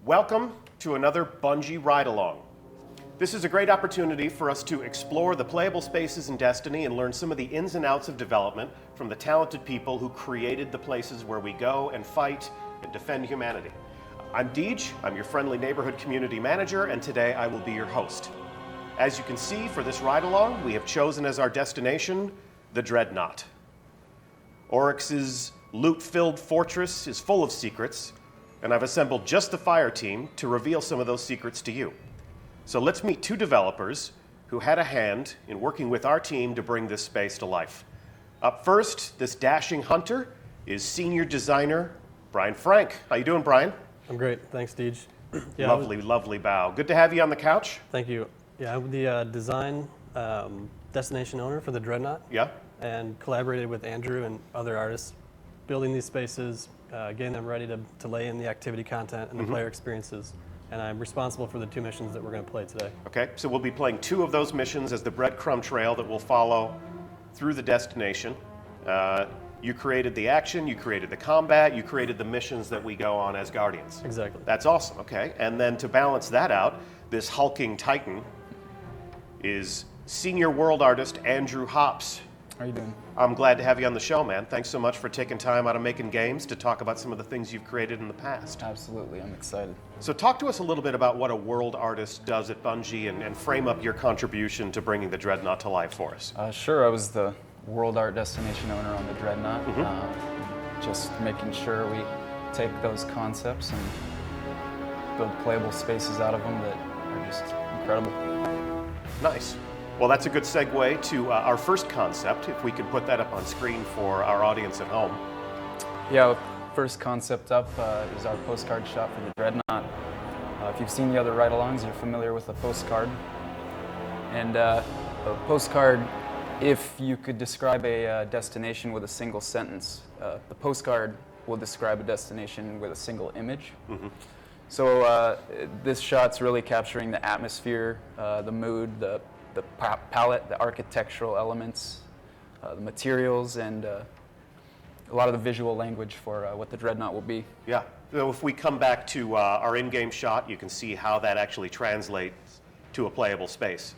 Welcome to another Bungie Ride-Along. This is a great opportunity for us to explore the playable spaces in Destiny and learn some of the ins and outs of development from the talented people who created the places where we go and fight and defend humanity. I'm Deej, I'm your friendly neighborhood community manager, and today I will be your host. As you can see, for this ride-along, we have chosen as our destination the Dreadnaught. Oryx's loot-filled fortress is full of secrets, and I've assembled just the fire team to reveal some of those secrets to you. So let's meet two developers who had a hand in working with our team to bring this space to life. Up first, this dashing hunter is senior designer Brian Frank. How you doing, Brian? I'm great, thanks, Deej. Lovely bow. Good to have you on the couch. Thank you. Yeah, I'm the design destination owner for the Dreadnaught. Yeah. And collaborated with Andrew and other artists, building these spaces, getting them ready to lay in the activity content and the player experiences. And I'm responsible for the two missions that we're going to play today. Okay, so we'll be playing two of those missions as the breadcrumb trail that will follow through the destination. You created the action, you created the combat, you created the missions that we go on as Guardians. Exactly. That's awesome, okay. And then to balance that out, this hulking titan is senior world artist Andrew Hops. How are you doing? I'm glad to have you on the show, man. Thanks so much for taking time out of making games to talk about some of the things you've created in the past. Absolutely, I'm excited. So talk to us a little bit about what a world artist does at Bungie and frame up your contribution to bringing the Dreadnaught to life for us. Sure, I was the world art destination owner on the Dreadnaught. Just making sure we take those concepts and build playable spaces out of them that are just incredible. Nice. Well, that's a good segue to our first concept, if we could put that up on screen for our audience at home. Yeah, first concept up is our postcard shot for the Dreadnaught. If you've seen the other ride-alongs, you're familiar with a postcard. And a postcard, if you could describe a destination with a single sentence, the postcard will describe a destination with a single image. So this shot's really capturing the atmosphere, the mood, the palette, the architectural elements, the materials, and a lot of the visual language for what the Dreadnaught will be. Yeah. So if we come back to our in-game shot, you can see how that actually translates to a playable space.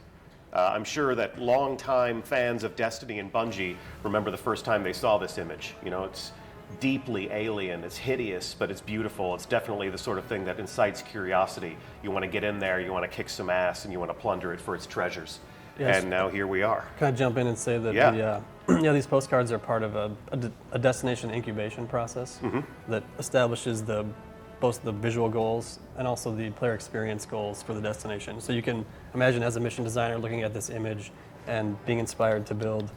I'm sure that longtime fans of Destiny and Bungie remember the first time they saw this image. You know, it's deeply alien, it's hideous, but it's beautiful. It's definitely the sort of thing that incites curiosity. You want to get in there, you want to kick some ass, and you want to plunder it for its treasures. Yes. And now here we are. Can I jump in and say that these postcards are part of a destination incubation process that establishes both the visual goals and also the player experience goals for the destination. So you can imagine as a mission designer looking at this image and being inspired to build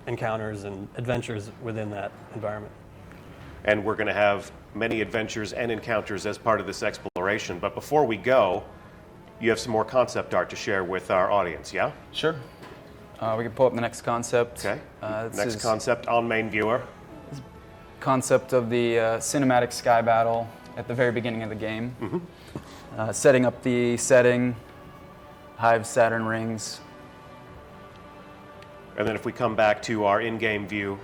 encounters and adventures within that environment. And we're going to have many adventures and encounters as part of this exploration. But before we go, you have some more concept art to share with our audience, yeah? Sure. We can pull up the next concept. Okay. Next concept on main viewer. Concept of the cinematic sky battle at the very beginning of the game. Setting up the setting, Hive, Saturn rings. And then if we come back to our in-game view,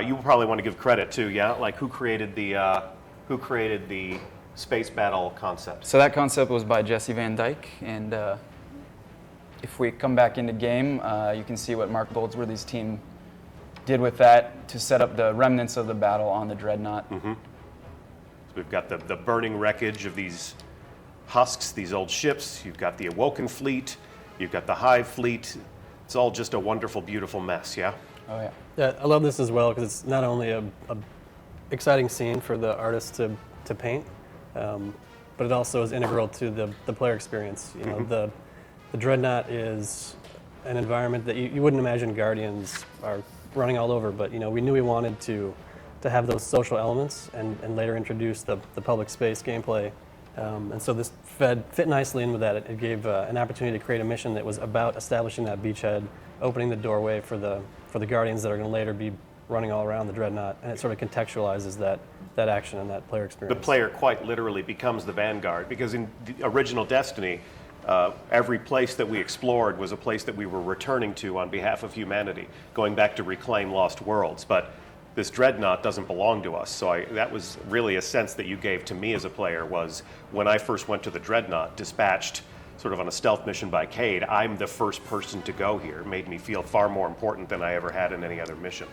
you probably want to give credit to, yeah? Like who created the space battle concept? So that concept was by Jesse Van Dyke, and if we come back into game, you can see what Mark Goldsworthy's team did with that to set up the remnants of the battle on the Dreadnaught. So we've got the burning wreckage of these husks, these old ships. You've got the Awoken fleet. You've got the Hive fleet. It's all just a wonderful, beautiful mess, yeah? Oh, yeah. Yeah, I love this as well because it's not only a exciting scene for the artist to paint, but it also is integral to the player experience. You know, the Dreadnaught is an environment that you wouldn't imagine Guardians are running all over, but you know, we knew we wanted to have those social elements and later introduce the public space gameplay. And so this fit nicely in with that. It gave an opportunity to create a mission that was about establishing that beachhead, opening the doorway for the Guardians that are going to later be running all around the Dreadnaught, and it sort of contextualizes that action and that player experience. The player quite literally becomes the Vanguard, because in the original Destiny, every place that we explored was a place that we were returning to on behalf of humanity, going back to reclaim lost worlds. But this Dreadnought doesn't belong to us. So that was really a sense that you gave to me as a player, was when I first went to the Dreadnought, dispatched sort of on a stealth mission by Cade, I'm the first person to go here. It made me feel far more important than I ever had in any other mission.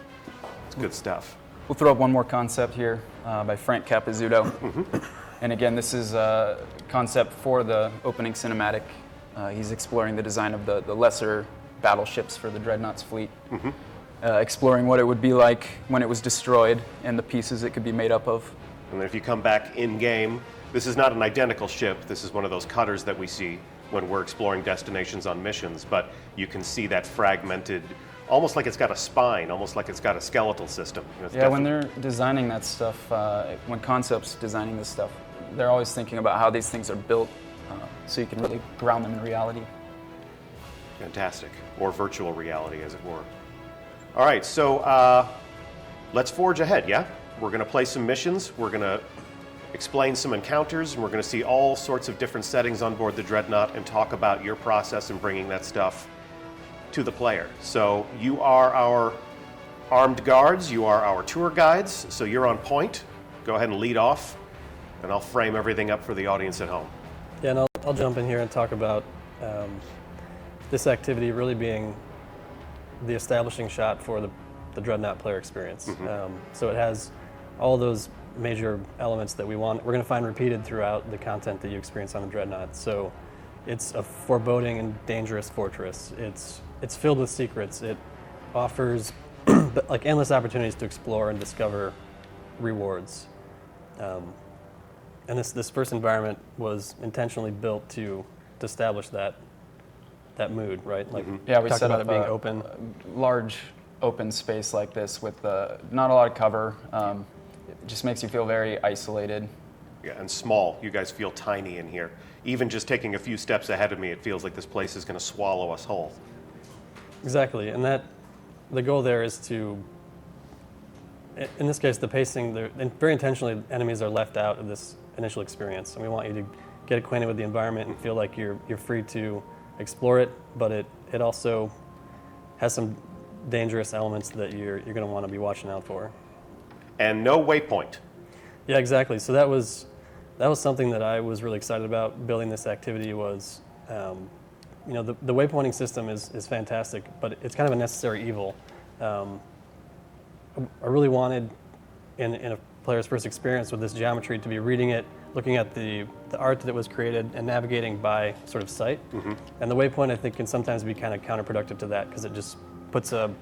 It's good stuff. We'll throw up one more concept here by Frank Capizzuto. And again, this is a concept for the opening cinematic. He's exploring the design of the lesser battleships for the Dreadnaught's fleet. Exploring what it would be like when it was destroyed and the pieces it could be made up of. And then if you come back in-game, this is not an identical ship. This is one of those cutters that we see when we're exploring destinations on missions, but you can see that fragmented, almost like it's got a spine, almost like it's got a skeletal system. You know, Yeah, when they're designing that stuff, when Concept's designing this stuff, they're always thinking about how these things are built so you can really ground them in reality. Fantastic. Or virtual reality, as it were. All right, so let's forge ahead, yeah? We're going to play some missions. We're going to explain some encounters, and we're going to see all sorts of different settings on board the Dreadnought and talk about your process in bringing that stuff to the player. So you are our armed guards, you are our tour guides, so you're on point. Go ahead and lead off, and I'll frame everything up for the audience at home. Yeah, and I'll jump in here and talk about this activity really being the establishing shot for the Dreadnought player experience. So it has all those major elements that we're going to find repeated throughout the content that you experience on the Dreadnought. So it's a foreboding and dangerous fortress. It's filled with secrets. It offers like endless opportunities to explore and discover rewards. And this first environment was intentionally built to establish that mood, right? Like Yeah, we talked set about up it being a open. large open space like this with not a lot of cover. It just makes you feel very isolated. Yeah, and small. You guys feel tiny in here. Even just taking a few steps ahead of me, it feels like this place is going to swallow us whole. Exactly, and the goal there is to, in this case, the pacing, and very intentionally, enemies are left out of this initial experience, and we want you to get acquainted with the environment and feel like you're free to explore it, but it also has some dangerous elements that you're going to want to be watching out for. And no waypoint. Yeah, exactly. So that was something that I was really excited about building this activity was, the waypointing system is fantastic, but it's kind of a necessary evil. I really wanted in a player's first experience with this geometry to be reading it, looking at the art that was created and navigating by sort of sight. And the waypoint, I think, can sometimes be kind of counterproductive to that because it just puts an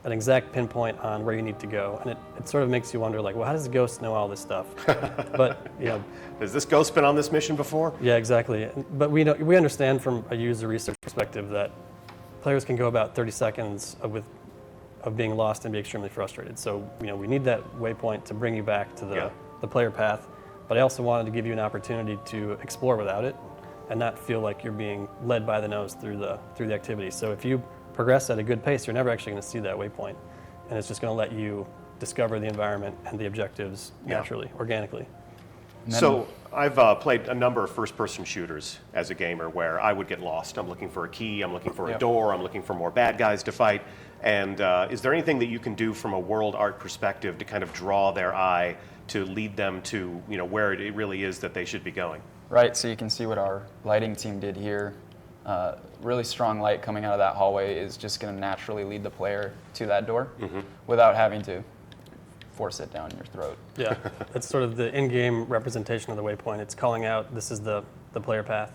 exact pinpoint on where you need to go. And it sort of makes you wonder, like, well, how does Ghost know all this stuff? But, Has this Ghost been on this mission before? Yeah, exactly. But we understand from a user research perspective that players can go about 30 seconds of being lost and be extremely frustrated. So, we need that waypoint to bring you back to the player path. But I also wanted to give you an opportunity to explore without it and not feel like you're being led by the nose through the activity. So if you progress at a good pace, you're never actually going to see that waypoint, and it's just going to let you discover the environment and the objectives naturally, organically. So I've played a number of first-person shooters as a gamer where I would get lost. I'm looking for a key, I'm looking for a door, I'm looking for more bad guys to fight. And is there anything that you can do from a world art perspective to kind of draw their eye to lead them to where it really is that they should be going? Right, so you can see what our lighting team did here. Really strong light coming out of that hallway is just going to naturally lead the player to that door without having to force it down your throat. Yeah, it's sort of the in-game representation of the waypoint. It's calling out this is the player path.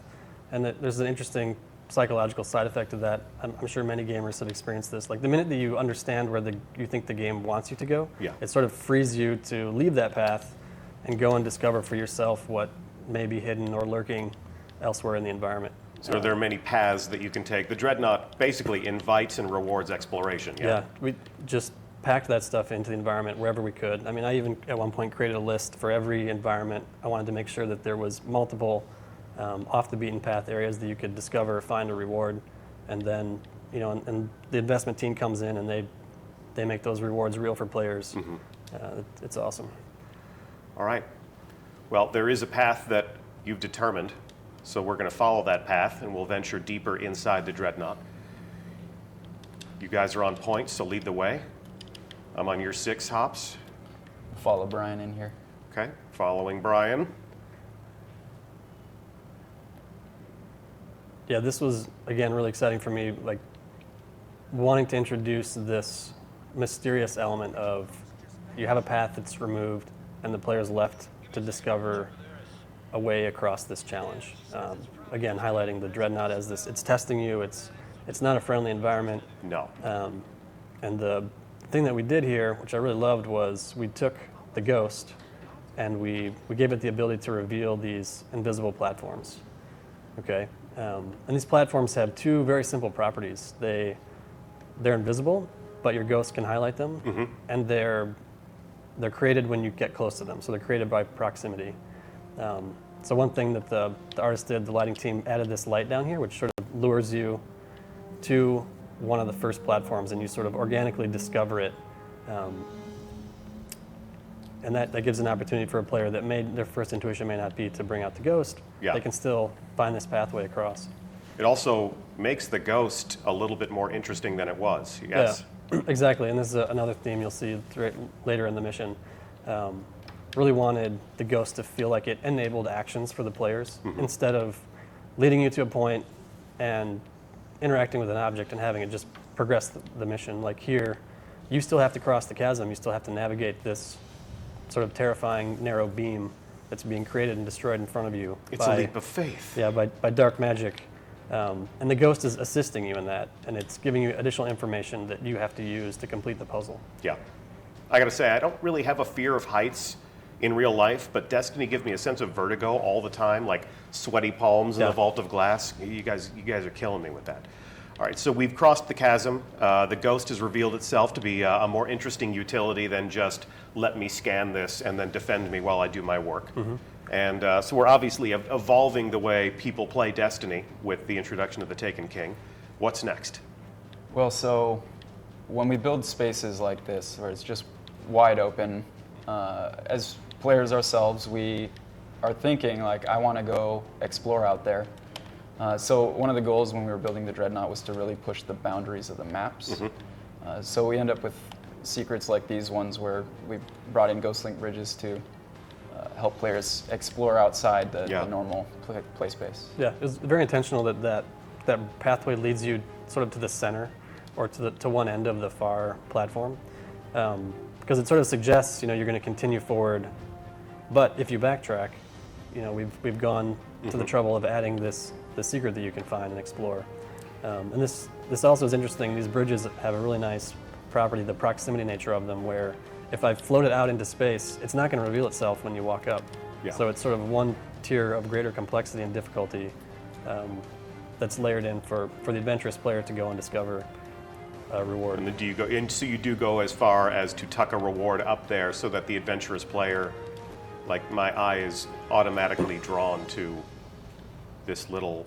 And there's an interesting psychological side effect of that. I'm sure many gamers have experienced this. Like the minute that you understand where you think the game wants you to go, it sort of frees you to leave that path and go and discover for yourself what may be hidden or lurking elsewhere in the environment. So there are many paths that you can take. The Dreadnought basically invites and rewards exploration. Yeah, we just packed that stuff into the environment wherever we could. I mean, I even at one point created a list for every environment. I wanted to make sure that there was multiple off the beaten path areas that you could discover, find a reward, and then and the investment team comes in and they make those rewards real for players. It's awesome. All right. Well, there is a path that you've determined, so we're going to follow that path and we'll venture deeper inside the Dreadnought. You guys are on point, so lead the way. I'm on your 6 hops. Follow Brian in here. Okay, following Brian. Yeah, this was, again, really exciting for me, like wanting to introduce this mysterious element of you have a path that's removed and the player's left to discover a way across this challenge. Again, highlighting the Dreadnaught as this, it's testing you, it's not a friendly environment. No. And the thing that we did here, which I really loved, was we took the ghost and we gave it the ability to reveal these invisible platforms. Okay? And these platforms have 2 very simple properties. They're invisible, but your ghost can highlight them, and they're created when you get close to them, so they're created by proximity. So one thing that the artist did, the lighting team added this light down here, which sort of lures you to one of the first platforms, and you sort of organically discover it. And that gives an opportunity for a player that their first intuition may not be to bring out the ghost. Yeah. They can still find this pathway across. It also makes the ghost a little bit more interesting than it was. Yes. Yeah, exactly. And this is another theme you'll see later in the mission. Really wanted the ghost to feel like it enabled actions for the players instead of leading you to a point and interacting with an object and having it just progress the mission. Like here, you still have to cross the chasm. You still have to navigate this sort of terrifying narrow beam that's being created and destroyed in front of you. It's a leap of faith. Yeah, by dark magic. And the ghost is assisting you in that, and it's giving you additional information that you have to use to complete the puzzle. Yeah. I gotta say, I don't really have a fear of heights in real life, but Destiny gives me a sense of vertigo all the time, like sweaty palms in Yeah. a vault of glass. You guys are killing me with that. All right, so we've crossed the chasm. The ghost has revealed itself to be a more interesting utility than just let me scan this and then defend me while I do my work. And so we're obviously evolving the way people play Destiny with the introduction of the Taken King. What's next? Well, so when we build spaces like this, where it's just wide open, as players ourselves, we are thinking, like, I want to go explore out there. So one of the goals when we were building the Dreadnaught was to really push the boundaries of the maps. So we end up with secrets like these ones where we brought in ghost link bridges to help players explore outside the normal play space. Yeah, it was very intentional that pathway leads you sort of to the center or to one end of the far platform, because it sort of suggests you're going to continue forward, but if you backtrack, we've gone to the trouble of adding the secret that you can find and explore. And this also is interesting. These bridges have a really nice property, the proximity nature of them, where if I float it out into space, it's not going to reveal itself when you walk up. Yeah. So it's sort of one tier of greater complexity and difficulty that's layered in for the adventurous player to go and discover a reward. And then so you do go as far as to tuck a reward up there so that the adventurous player, like my eye is automatically drawn to this little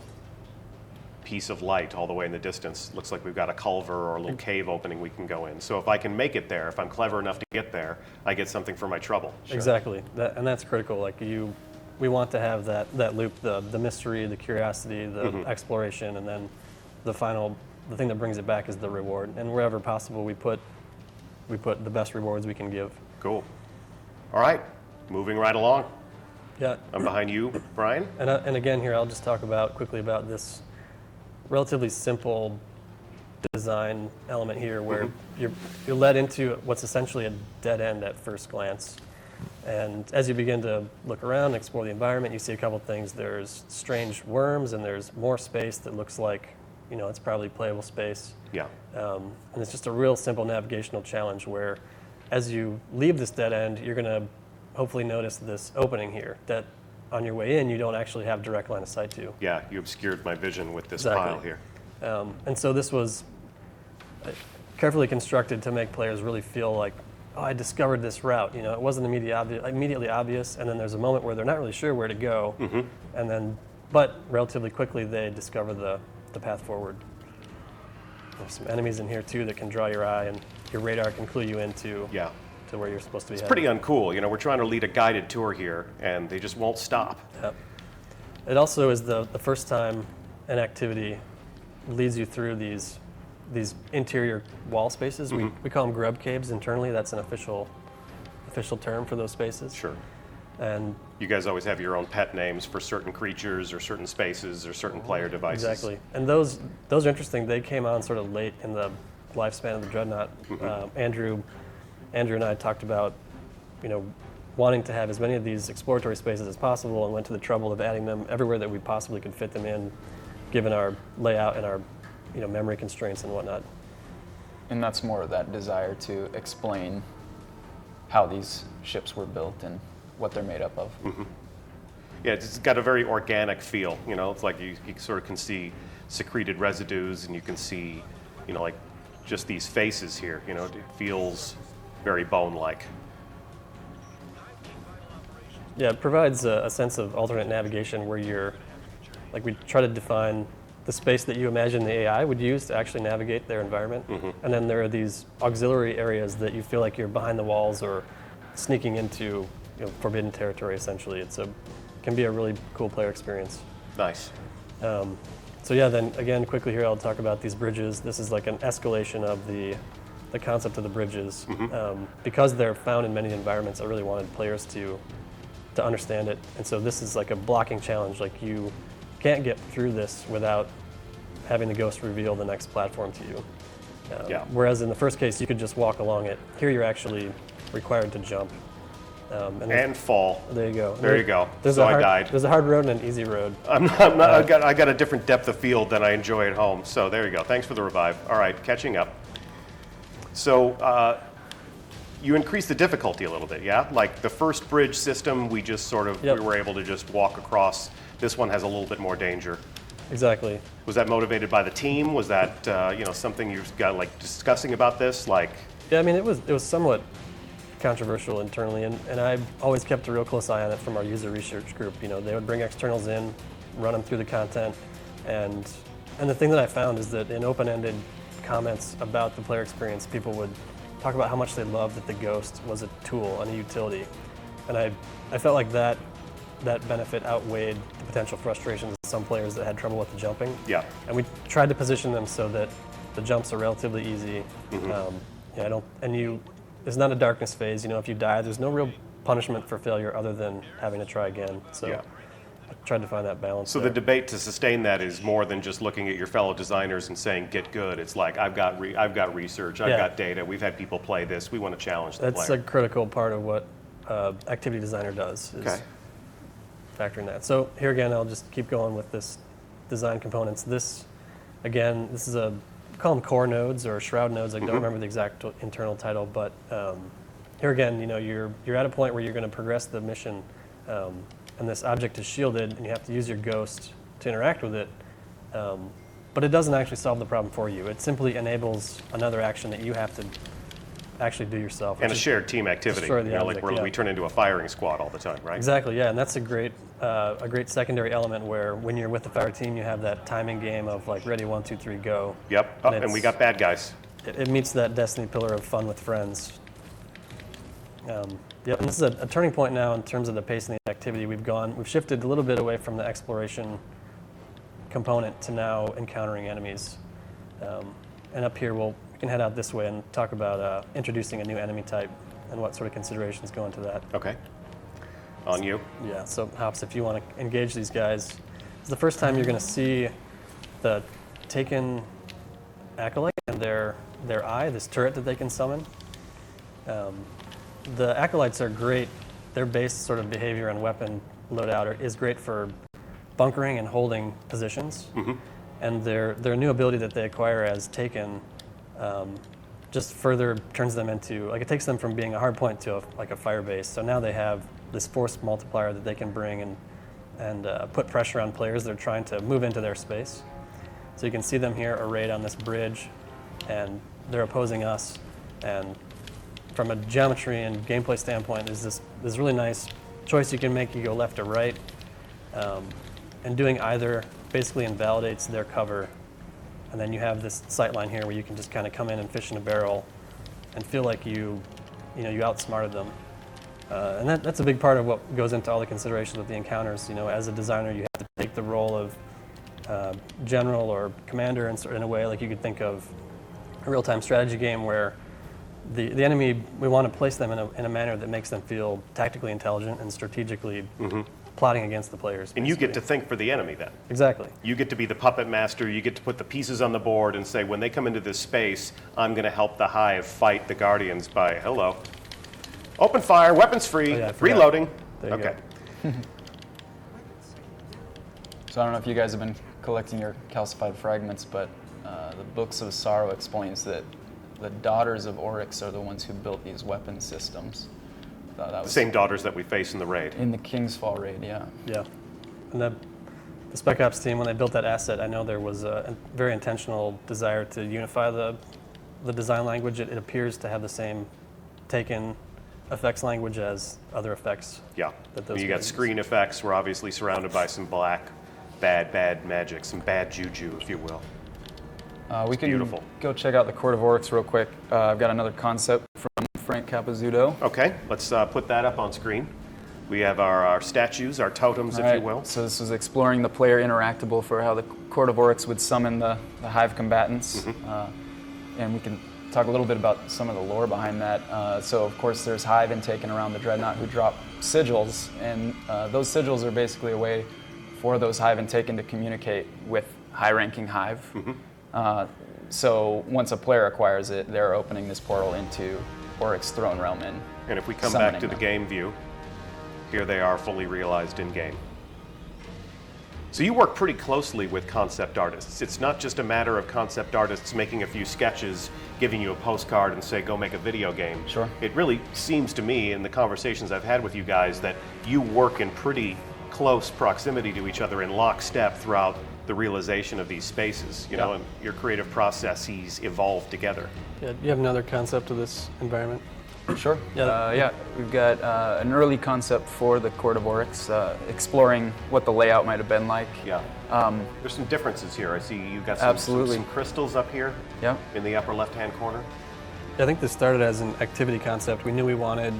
piece of light all the way in the distance. Looks like we've got a culver or a little cave opening we can go in. So if I can make it there, if I'm clever enough to get there, I get something for my trouble. Exactly, and that's critical. Like we want to have that loop, the mystery, the curiosity, the exploration, and then the thing that brings it back is the reward. And wherever possible, we put the best rewards we can give. Cool. All right, moving right along. Yeah. I'm behind you, Brian. And again, here I'll just talk quickly about this relatively simple design element here, where you're led into what's essentially a dead end at first glance. And as you begin to look around and explore the environment, you see a couple things. There's strange worms, and there's more space that looks like, it's probably playable space. Yeah. And it's just a real simple navigational challenge where, as you leave this dead end, you're going to hopefully notice this opening here that on your way in you don't actually have direct line of sight to. Yeah, you obscured my vision with this Exactly. pile here. And so this was carefully constructed to make players really feel like, oh, I discovered this route. It wasn't immediately obvious, and then there's a moment where they're not really sure where to go, but relatively quickly they discover the path forward. There's some enemies in here too that can draw your eye, and your radar can clue you into to where you're supposed to be It's headed. pretty uncool. We're trying to lead a guided tour here, and they just won't stop. Yep. It also is the first time an activity leads you through these these interior wall spaces. We call them grub caves internally. That's an official term for those spaces. Sure. And You guys always have your own pet names for certain creatures or certain spaces or certain player devices. exactly. And those are interesting. They came on sort of late in the lifespan of the Dreadnought. Andrew and I talked about, wanting to have as many of these exploratory spaces as possible, and went to the trouble of adding them everywhere that we possibly could fit them in, given our layout and our memory constraints and whatnot. And that's more of that desire to explain how these ships were built and what they're made up of. Yeah, it's got a very organic feel. It's like you sort of can see secreted residues, and you can see, like just these faces here. It feels very bone-like. Yeah, it provides a sense of alternate navigation where we try to define the space that you imagine the AI would use to actually navigate their environment. And then there are these auxiliary areas that you feel like you're behind the walls or sneaking into forbidden territory, essentially. It can be a really cool player experience. Nice. So yeah, then again, quickly here, I'll talk about these bridges. This is like an escalation of the concept of the bridges. Because they're found in many environments, I really wanted players to understand it. And so this is like a blocking challenge. Like, you can't get through this without having the ghost reveal the next platform to you. Whereas in the first case, you could just walk along it. Here you're actually required to jump. And fall. There you go. There you go. I died. There's a hard road and an easy road. I got a different depth of field than I enjoy at home. So there you go. Thanks for the revive. All right, catching up. So you increased the difficulty a little bit, yeah? Like the first bridge system, we just sort of we were able to just walk across. This one has a little bit more danger. Exactly. Was that motivated by the team? Was that something you got like discussing about this? Like, yeah, I mean, it was somewhat controversial internally, and I always kept a real close eye on it from our user research group. They would bring externals in, run them through the content, and the thing that I found is that in open-ended comments about the player experience, people would talk about how much they loved that the Ghost was a tool and a utility, and I felt like that benefit outweighed the potential frustrations of some players that had trouble with the jumping. yeah. And we tried to position them so that the jumps are relatively easy. It's not a darkness phase. If you die, there's no real punishment for failure other than having to try again. So Yeah. I tried to find that balance. So there. the debate to sustain that is more than just looking at your fellow designers and saying, get good. It's like, I've got research, I've got data, we've had people play this, we want to challenge the That's player. a critical part of what activity designer does, is factoring that. So here again, I'll just keep going with this design components. This is call them core nodes or shroud nodes. I don't remember the exact internal title, but here again, you're at a point where you're going to progress the mission, and this object is shielded, and you have to use your ghost to interact with it. But it doesn't actually solve the problem for you. It simply enables another action that you have to actually do yourself. And a shared team activity. Destroy the Like object, we turn into a firing squad all the time, right? Exactly, yeah, and that's a great secondary element where when you're with the fire team, you have that timing game of like ready, 1, 2, 3, go. Yep. And we got bad guys. It meets that Destiny pillar of fun with friends. And this is a turning point now in terms of the pace and the activity. We've shifted a little bit away from the exploration component to now encountering enemies. And up here, we can head out this way and talk about introducing a new enemy type and what sort of considerations go into that. Okay. On you. Yeah, so Hops, if you want to engage these guys, it's the first time you're going to see the Taken Acolyte and their eye, this turret that they can summon. The Acolytes are great. Their base sort of behavior and weapon loadout is great for bunkering and holding positions. And their new ability that they acquire as Taken just further turns them into, it takes them from being a hard point to a fire base. So now they have this force multiplier that they can bring and put pressure on players that are trying to move into their space. So you can see them here arrayed on this bridge, and they're opposing us. And from a geometry and gameplay standpoint, there's this really nice choice you can make. You go left or right, and doing either basically invalidates their cover. And then you have this sight line here where you can just kind of come in and fish in a barrel and feel like you outsmarted them. And that's a big part of what goes into all the considerations of the encounters. As a designer, you have to take the role of general or commander in a way. Like you could think of a real-time strategy game where the enemy, we want to place them in a manner that makes them feel tactically intelligent and strategically plotting against the players. And you get to basically. think for the enemy then. Exactly. You get to be the puppet master. You get to put the pieces on the board and say, when they come into this space, I'm going to help the Hive fight the Guardians by, hello, open fire, weapons free, Oh, yeah, I forgot. reloading. There you Okay. So I don't know if you guys have been collecting your calcified fragments, but the Books of Sorrow explains that the daughters of Oryx are the ones who built these weapon systems. Thought that The was same daughters that we face in the raid. in the King's Fall raid, yeah. Yeah. And the Spec Ops team, when they built that asset, I know there was a very intentional desire to unify the design language. It appears to have the same taken effects language as other effects. Yeah. That those You got guys use. screen effects. We're obviously surrounded by some black, bad magic, some bad juju, if you will. We can beautiful. go check out the Court of Oryx real quick. I've got another concept from Frank Capizzuto. Okay, let's put that up on screen. We have our statues, our totems, if you will. So this was exploring the player interactable for how the Court of Oryx would summon the Hive combatants. And we can talk a little bit about some of the lore behind that. So of course there's Hive intaken around the Dreadnaught who drop sigils, and those sigils are basically a way for those Hive intaken to communicate with high-ranking Hive. So once a player acquires it, they're opening this portal into Oryx Throne Realm And if we come back summoning to the them. game view, here they are fully realized in game. So you work pretty closely with concept artists. It's not just a matter of concept artists making a few sketches, giving you a postcard and say, go make a video game. Sure. It really seems to me in the conversations I've had with you guys that you work in pretty close proximity to each other in lockstep throughout the realization of these spaces, you know, and your creative processes evolve together. Yeah, you have another concept of this environment? Sure. Yeah. We've got an early concept for the Court of Oryx, exploring what the layout might have been like. Yeah. There's some differences here. I see you've got Absolutely. some crystals up here Yeah. in the upper left-hand corner. I think this started as an activity concept. We knew we wanted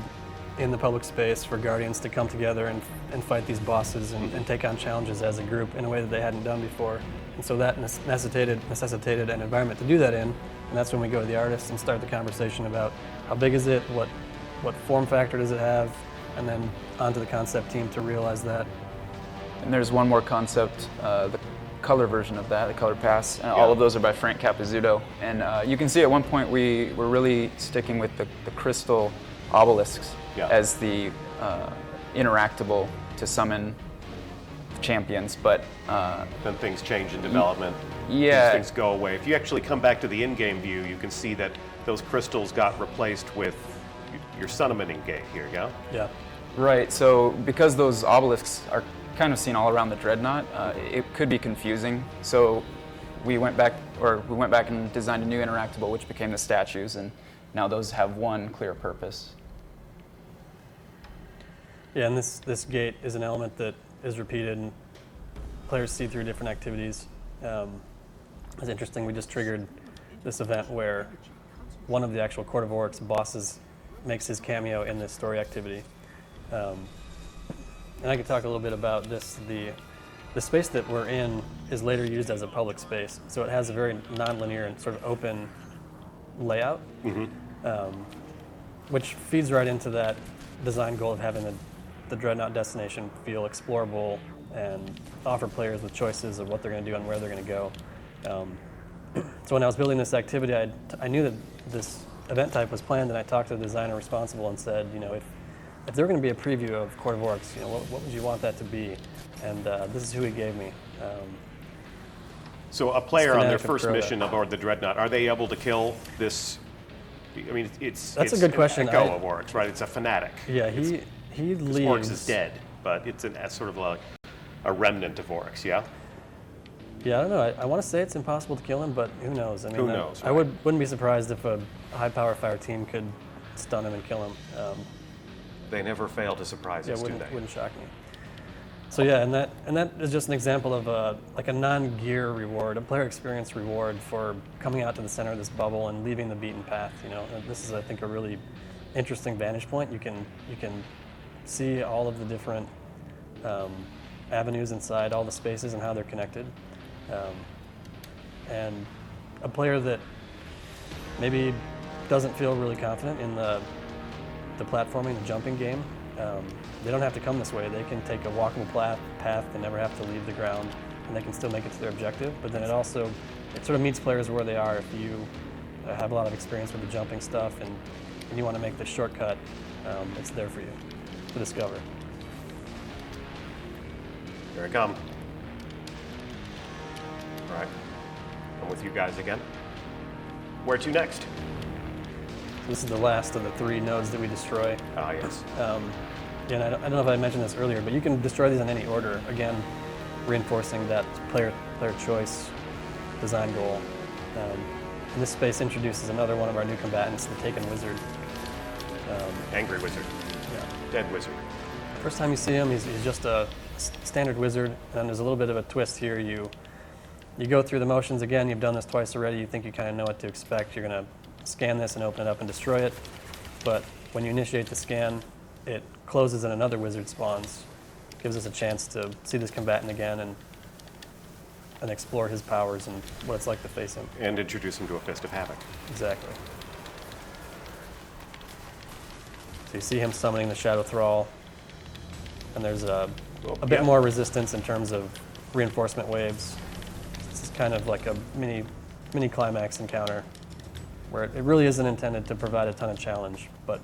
in the public space for Guardians to come together and fight these bosses and take on challenges as a group in a way that they hadn't done before. And so that necessitated an environment to do that in, and that's when we go to the artists and start the conversation about how big is it, what form factor does it have, and then onto the concept team to realize that. And there's one more concept, the color version of that, the color pass. And all of those are by Frank Capizzuto. And you can see at one point we were really sticking with the crystal obelisks as the interactable to summon champions, but Then things change in development. yeah. These things go away. If you actually come back to the in-game view, you can see that those crystals got replaced with your summoning gate here, yeah? Yeah. Right, so because those obelisks are kind of seen all around the Dreadnaught, it could be confusing. So we went back and designed a new interactable, which became the statues, and now those have one clear purpose. Yeah, and this gate is an element that is repeated, and players see through different activities. It's interesting, we just triggered this event where one of the actual Court of Oryx bosses makes his cameo in this story activity. And I could talk a little bit about this. The space that we're in is later used as a public space, so it has a very non-linear and sort of open layout, which feeds right into that design goal of having the Dreadnaught destination feel explorable and offer players with choices of what they're going to do and where they're going to go. So when I was building this activity, I knew that this event type was planned, and I talked to the designer responsible and said, you know, if there were going to be a preview of Court of Oryx, you know, what would you want that to be? And this is who he gave me. So a player on their Schematic of first Crota. mission aboard the Dreadnought, are they able to kill this? I mean, That's it's a good question. An echo of Oryx, right? It's a fanatic. Yeah, he leaves. Oryx is dead, but it's sort of like a remnant of Oryx, yeah? Yeah, I don't know. I want to say it's impossible to kill him, but who knows? I mean, Who knows, I right. wouldn't be surprised if a high-power fire team could stun him and kill him. They never fail to surprise Yeah, us, do they? wouldn't shock me. So yeah, and that is just an example of like a non-gear reward, a player experience reward for coming out to the center of this bubble and leaving the beaten path. You know, and this is, I think, a really interesting vantage point. You can see all of the different avenues inside all the spaces and how they're connected. And a player that maybe doesn't feel really confident in the platforming, the jumping game, they don't have to come this way. They can take a walkable path. They never have to leave the ground, and they can still make it to their objective. But then it sort of meets players where they are. If you have a lot of experience with the jumping stuff and you want to make the shortcut, it's there for you to discover. Here I come. All right, I'm with you guys again. Where to next? This is the last of the 3 nodes that we destroy. Ah, yes. And I don't know if I mentioned this earlier, but you can destroy these in any order. Again, reinforcing that player choice design goal. And this space introduces another one of our new combatants, the Taken Wizard. Angry wizard. Yeah. Dead wizard. First time you see him, he's just a standard wizard, and then there's a little bit of a twist here. You go through the motions again. You've done this twice already. You think you kind of know what to expect. You're going to scan this and open it up and destroy it. But when you initiate the scan, it closes and another wizard spawns. Gives us a chance to see this combatant again and explore his powers and what it's like to face him. And introduce him to a Fist of Havoc. Exactly. So you see him summoning the Shadow Thrall, and there's a bit more resistance in terms of reinforcement waves. This is kind of like a mini climax encounter where it really isn't intended to provide a ton of challenge, but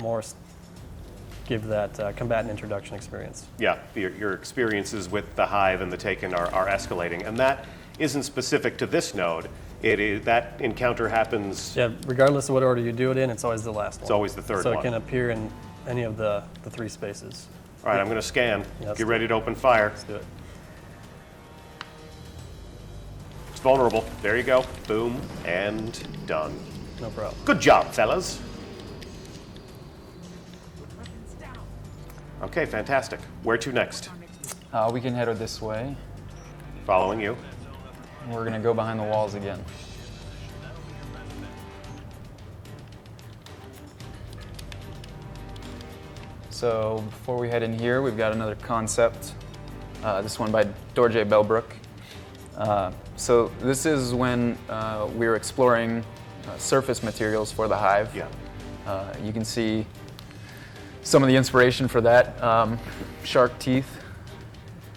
more give that combatant introduction experience. Yeah, your experiences with the Hive and the Taken are escalating, and that isn't specific to this node. That encounter happens. Yeah, regardless of what order you do it in, it's always the last one. It's always the third so one. So it can appear in any of the 3 spaces. All right, I'm going to scan. Yeah, Get ready to open fire. Let's do it. It's vulnerable. There you go. Boom, and done. No problem. Good job, fellas. Okay, fantastic. Where to next? We can head this way. Following you. We're going to go behind the walls again. So before we head in here, we've got another concept. This one by Dorje Belbrook. So this is when we're exploring surface materials for the Hive. Yeah. You can see some of the inspiration for that. Shark teeth.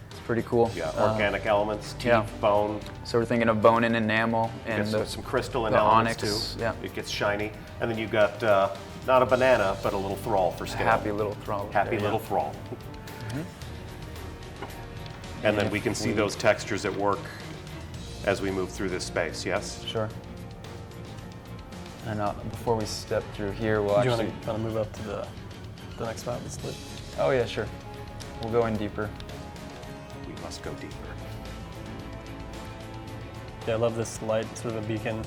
It's pretty cool. Yeah, organic elements, teeth, yeah. bone. So we're thinking of bone and enamel and Some crystalline the elements onyx, too. yeah. It gets shiny. And then you've got not a banana, but a little thrall for scale. happy little thrall. Happy there, little yeah. thrall. And then we can see those textures at work as we move through this space, yes? Sure. And before we step through here, we'll Do you actually... want to move up to the next spot that's lit? Oh yeah, sure. We'll go in deeper. We must go deeper. Yeah, I love this light, sort of a beacon,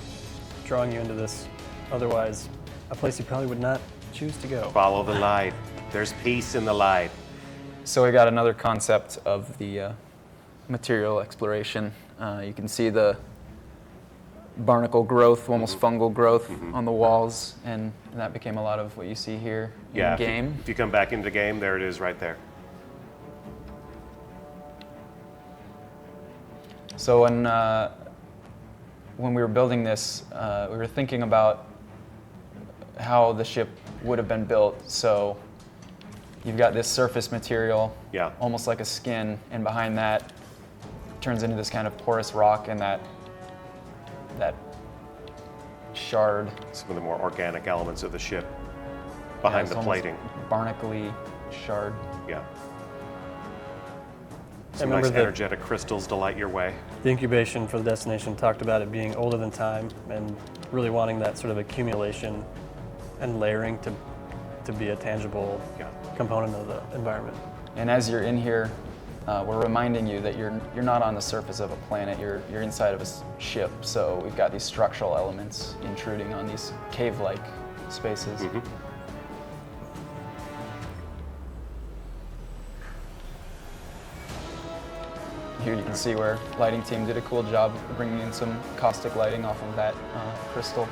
drawing you into this, otherwise a place you probably would not choose to go. Follow the light. There's peace in the light. So we got another concept of the material exploration. You can see the barnacle growth, almost fungal growth on the walls, and that became a lot of what you see here in Yeah, the game. if you come back into the game, there it is right there. So when we were building this, we were thinking about how the ship would have been built. So you've got this surface material, Yeah. almost like a skin, and behind that turns into this kind of porous rock, and that shard. Some of the more organic elements of the ship behind it's the almost plating. barnacle-y shard. Yeah. I Some remember nice the energetic crystals to light your way. incubation for the destination talked about it being older than time and really wanting that sort of accumulation and layering to be a tangible Yeah. component of the environment. And as you're in here, we're reminding you that you're not on the surface of a planet. You're inside of a ship. So we've got these structural elements intruding on these cave-like spaces. Here you can see where lighting team did a cool job of bringing in some caustic lighting off of that crystal.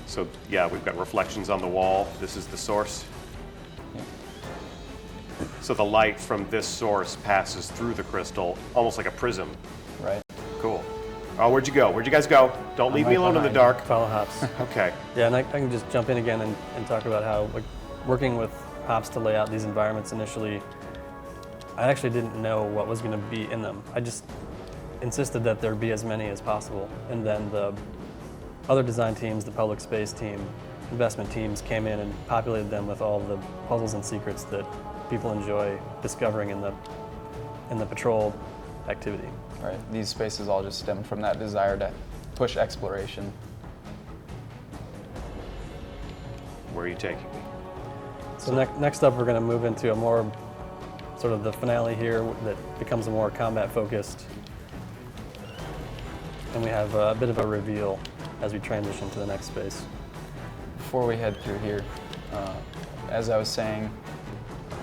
So yeah, we've got reflections on the wall. This is the source. Yeah. So the light from this source passes through the crystal, almost like a prism. Right. Cool. Oh, where'd you go? Where'd you guys go? Don't leave me right alone in the behind. dark. Follow Hops. Okay. Yeah, and I can just jump in again and talk about how, like, working with Hops to lay out these environments initially, I actually didn't know what was going to be in them. I just insisted that there be as many as possible. And then the other design teams, the public space team, investment teams came in and populated them with all the puzzles and secrets that people enjoy discovering in the patrol activity. Right. These spaces all just stem from that desire to push exploration. Where are you taking me? So next up, we're going to move into a more sort of the finale here that becomes a more combat focused. And we have a bit of a reveal as we transition to the next space. Before we head through here, as I was saying,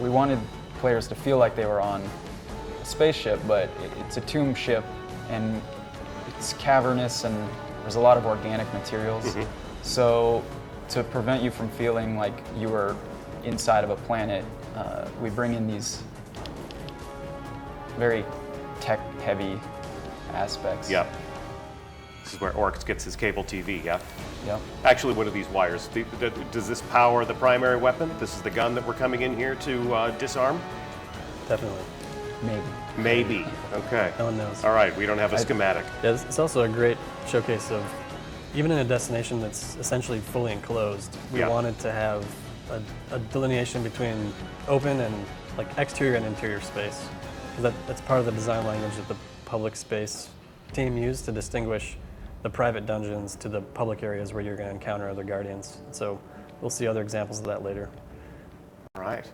we wanted players to feel like they were on a spaceship, but it's a tomb ship, and it's cavernous, and there's a lot of organic materials. Mm-hmm. So to prevent you from feeling like you were inside of a planet, we bring in these very tech-heavy aspects. Yep. This is where Oryx gets his cable TV, yeah? Yep. Actually, what are these wires? Does this power the primary weapon? This is the gun that we're coming in here to disarm? Definitely. Maybe. Maybe. Okay. No one knows. All right, we don't have a schematic. Yeah, it's also a great showcase of, even in a destination that's essentially fully enclosed, we Yeah. wanted to have a delineation between open and like exterior and interior space. That's part of the design language that the public space team used to distinguish the private dungeons to the public areas where you're going to encounter other guardians. So we'll see other examples of that later. All right.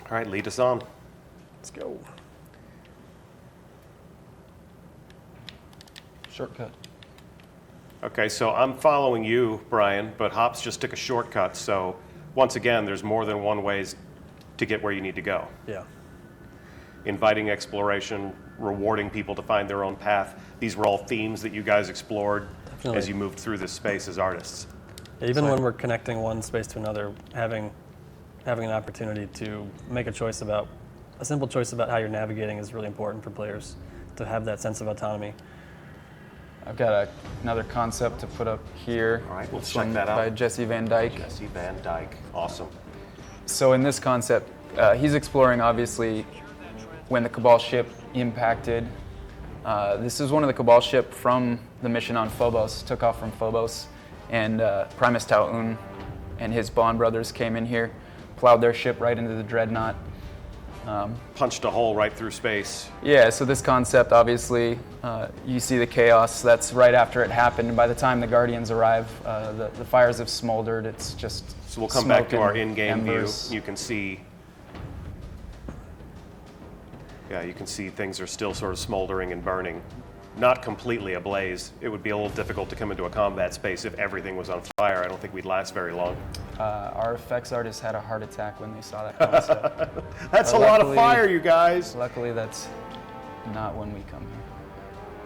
All right, lead us on. Let's go. Shortcut. Okay, so I'm following you, Brian, but Hops just took a shortcut, so once again, there's more than one ways to get where you need to go. Yeah. Inviting exploration, rewarding people to find their own path. These were all themes that you guys explored Definitely. as you moved through this space as artists. Even when we're connecting one space to another, having an opportunity to make a simple choice about how you're navigating is really important for players to have that sense of autonomy. I've got another concept to put up here. All right, let's This check one that out. by Jesse Van Dyke. Jesse Van Dyke, awesome. So in this concept, he's exploring obviously when the Cabal ship impacted. This is one of the Cabal ship from the mission on Phobos, took off from Phobos, and Primus Tau-Un and his Bond brothers came in here, plowed their ship right into the Dreadnaught. Punched a hole right through space. Yeah, so this concept, obviously, you see the chaos. That's right after it happened. And by the time the Guardians arrive, the fires have smoldered. It's just So we'll come back to smoke our and in-game view. embers. You can see, things are still sort of smoldering and burning. Not completely ablaze. It would be a little difficult to come into a combat space if everything was on fire. I don't think we'd last very long. Our effects artists had a heart attack when they saw that concept. That's But a lot of luckily- fire, you guys. Luckily, that's not when we come here.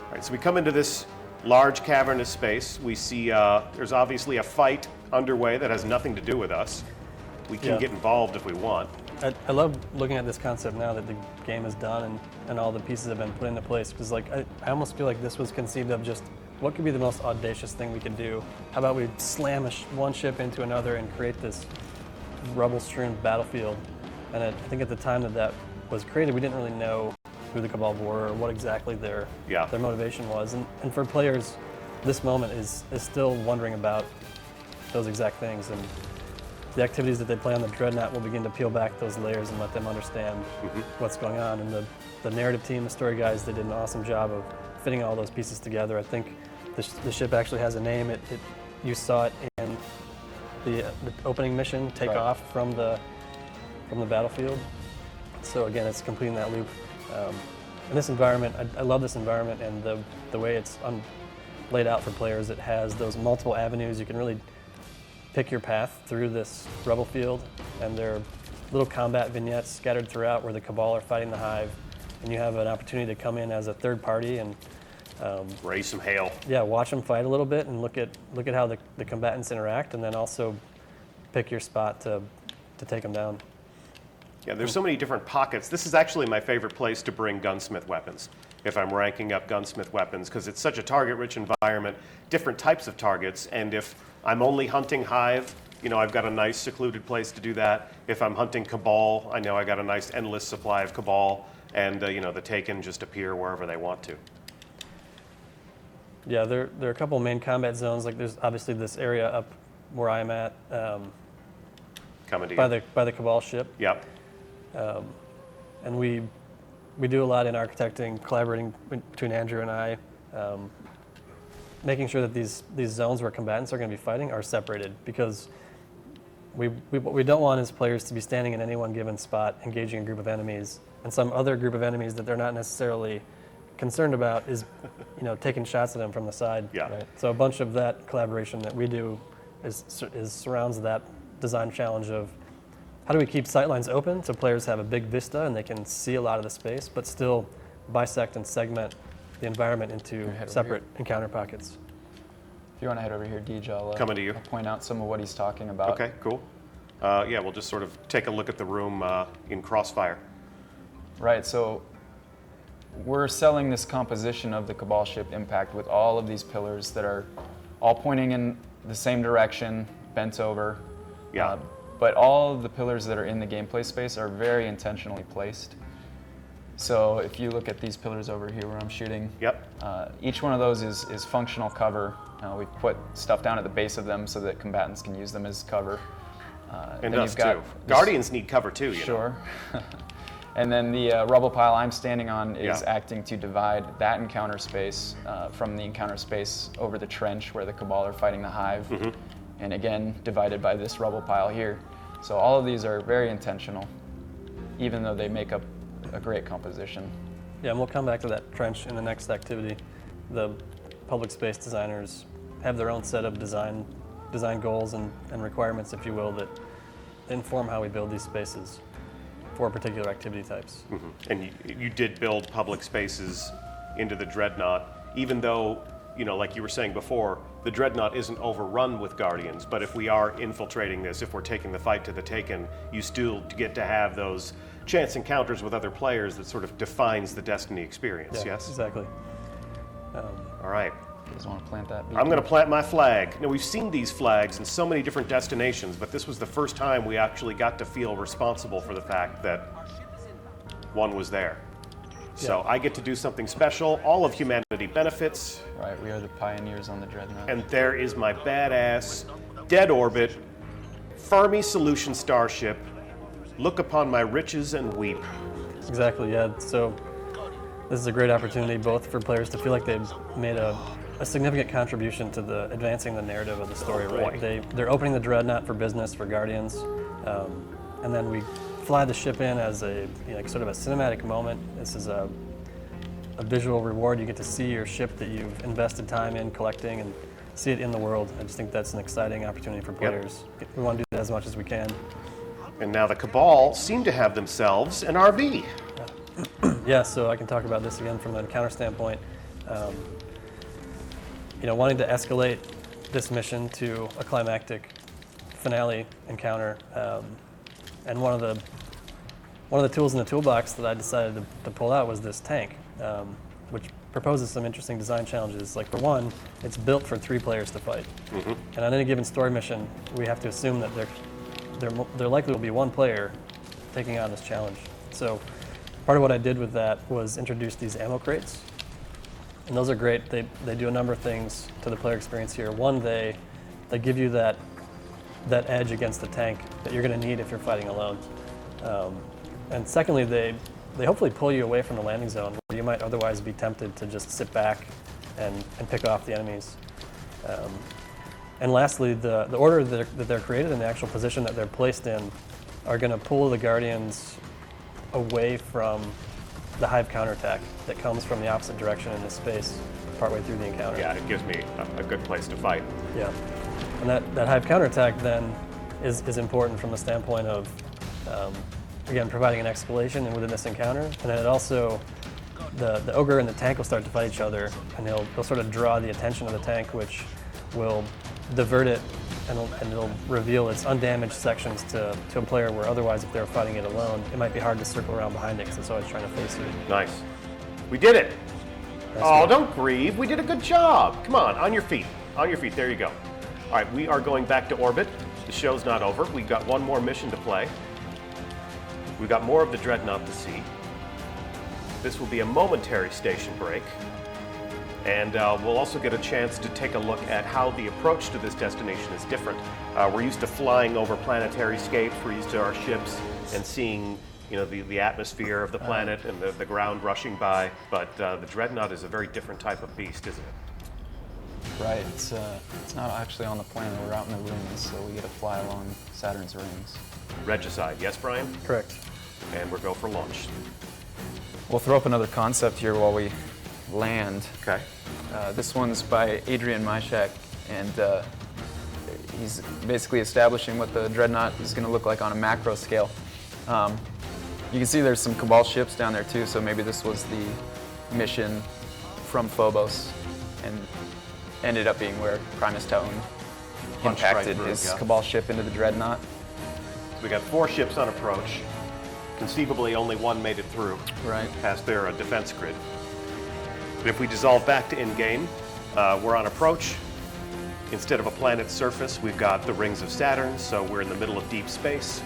All right, so we come into this large cavernous space. We see there's obviously a fight underway that has nothing to do with us. We can Yeah. get involved if we want. I love looking at this concept now that the game is done and all the pieces have been put into place, because like I almost feel like this was conceived of just what could be the most audacious thing we could do. How about we slam one ship into another and create this rubble-strewn battlefield? And I think at the time that was created, we didn't really know who the Cabal were or what exactly their motivation was. And for players, this moment is still wondering about those exact things. And the activities that they play on the Dreadnaught will begin to peel back those layers and let them understand what's going on. And the narrative team, the story guys, they did an awesome job of fitting all those pieces together. I think the ship actually has a name. You saw it in the opening mission, take off from the battlefield. So again, it's completing that loop. And this environment, I love this environment and the way it's laid out for players. It has those multiple avenues. You can really pick your path through this rubble field, and there are little combat vignettes scattered throughout where the Cabal are fighting the Hive, and you have an opportunity to come in as a third party and raise some hail. Yeah, watch them fight a little bit and look at how the combatants interact, and then also pick your spot to take them down. Yeah, there's so many different pockets. This is actually my favorite place to bring gunsmith weapons, if I'm ranking up gunsmith weapons, because it's such a target-rich environment, different types of targets, and if I'm only hunting Hive, I've got a nice secluded place to do that. If I'm hunting Cabal, I know I got a nice endless supply of Cabal, and the Taken just appear wherever they want to. Yeah, there are a couple main combat zones. Like there's obviously this area up where I'm at, Coming to by you. the Cabal ship. Yep. And we do a lot in architecting, collaborating between Andrew and I, making sure that these zones where combatants are going to be fighting are separated, because what we don't want is players to be standing in any one given spot, engaging a group of enemies, and some other group of enemies that they're not necessarily concerned about is, taking shots at them from the side. Yeah. Right? So a bunch of that collaboration that we do is surrounds that design challenge of how do we keep sightlines open so players have a big vista and they can see a lot of the space, but still bisect and segment the environment into separate encounter pockets. If you want to head over here, Deej, Coming to you. I'll point out some of what he's talking about. Okay, cool. Yeah, we'll just sort of take a look at the room in crossfire. Right, so we're selling this composition of the Cabal ship Impact with all of these pillars that are all pointing in the same direction, bent over. Yeah. But all of the pillars that are in the gameplay space are very intentionally placed. So if you look at these pillars over here where I'm shooting, Yep. each one of those is functional cover. We've put stuff down at the base of them so that combatants can use them as cover. And then us you've got too. this- Guardians need cover too, Sure. And then the rubble pile I'm standing on is Yeah. acting to divide that encounter space from the encounter space over the trench where the Cabal are fighting the Hive. Mm-hmm. And again, divided by this rubble pile here. So all of these are very intentional, even though they make up a great composition. Yeah, and we'll come back to that trench in the next activity. The public space designers have their own set of design goals and requirements, if you will, that inform how we build these spaces for particular activity types. Mm-hmm. And you did build public spaces into the Dreadnaught, even though, like you were saying before, the Dreadnaught isn't overrun with Guardians, but if we are infiltrating this, if we're taking the fight to the Taken, you still get to have those chance encounters with other players that sort of defines the Destiny experience, Yeah, yes? Exactly. All right. You guys want to plant that? I'm going to plant my flag. Now, we've seen these flags in so many different destinations, but this was the first time we actually got to feel responsible for the fact that one was there. So I get to do something special. All of humanity benefits. Right, we are the pioneers on the Dreadnaught. And there is my badass dead orbit Fermi Solution starship. Look upon my riches and weep. Exactly, yeah. So this is a great opportunity both for players to feel like they've made a significant contribution to the advancing the narrative of the story, right? They're opening the Dreadnaught for business, for Guardians, and then we fly the ship in as a sort of a cinematic moment. This is a visual reward. You get to see your ship that you've invested time in collecting and see it in the world. I just think that's an exciting opportunity for players. We want to do that as much as we can. And now the Cabal seem to have themselves an RV. Yeah, so I can talk about this again from an encounter standpoint. Wanting to escalate this mission to a climactic finale encounter, and one of the tools in the toolbox that I decided to pull out was this tank, which proposes some interesting design challenges. Like, for one, it's built for 3 players to fight, and on any given story mission, we have to assume that there likely will be 1 player taking on this challenge. So part of what I did with that was introduce these ammo crates. And those are great. They do a number of things to the player experience here. One, they give you that edge against the tank that you're going to need if you're fighting alone. And secondly, they hopefully pull you away from the landing zone where you might otherwise be tempted to just sit back and pick off the enemies. And lastly, the order that they're created and the actual position that they're placed in are going to pull the Guardians away from the Hive counterattack that comes from the opposite direction in this space partway through the encounter. Yeah, it gives me a good place to fight. Yeah. And that Hive counterattack then is important from the standpoint of, again, providing an escalation within this encounter. And then it also, the ogre and the tank will start to fight each other, and they'll sort of draw the attention of the tank, which will divert it and it'll reveal its undamaged sections to a player where otherwise if they were fighting it alone, it might be hard to circle around behind it because it's always trying to face you. Nice. We did it. That's Oh, good. don't grieve. We did a good job. Come on your feet. On your feet. There you go. All right, we are going back to orbit. The show's not over. We've got one more mission to play. We've got more of the Dreadnaught to see. This will be a momentary station break. And we'll also get a chance to take a look at how the approach to this destination is different. We're used to flying over planetary scapes. We're used to our ships and seeing, the atmosphere of the planet and the ground rushing by. But the Dreadnaught is a very different type of beast, isn't it? Right, it's not actually on the planet. We're out in the rings, so we get to fly along Saturn's rings. Regicide, yes, Brian? Correct. And we'll go for launch. We'll throw up another concept here while we land. Okay. This one's by Adrian Myshak, and he's basically establishing what the Dreadnaught is going to look like on a macro scale. You can see there's some Cabal ships down there too, so maybe this was the mission from Phobos and ended up being where Primus Tone Punched right impacted through, his yeah. Cabal ship into the Dreadnought. We got 4 ships on approach. Conceivably, only one made it through. Right. Past their defense grid. But if we dissolve back to in-game, we're on approach. Instead of a planet's surface, we've got the rings of Saturn, so we're in the middle of deep space.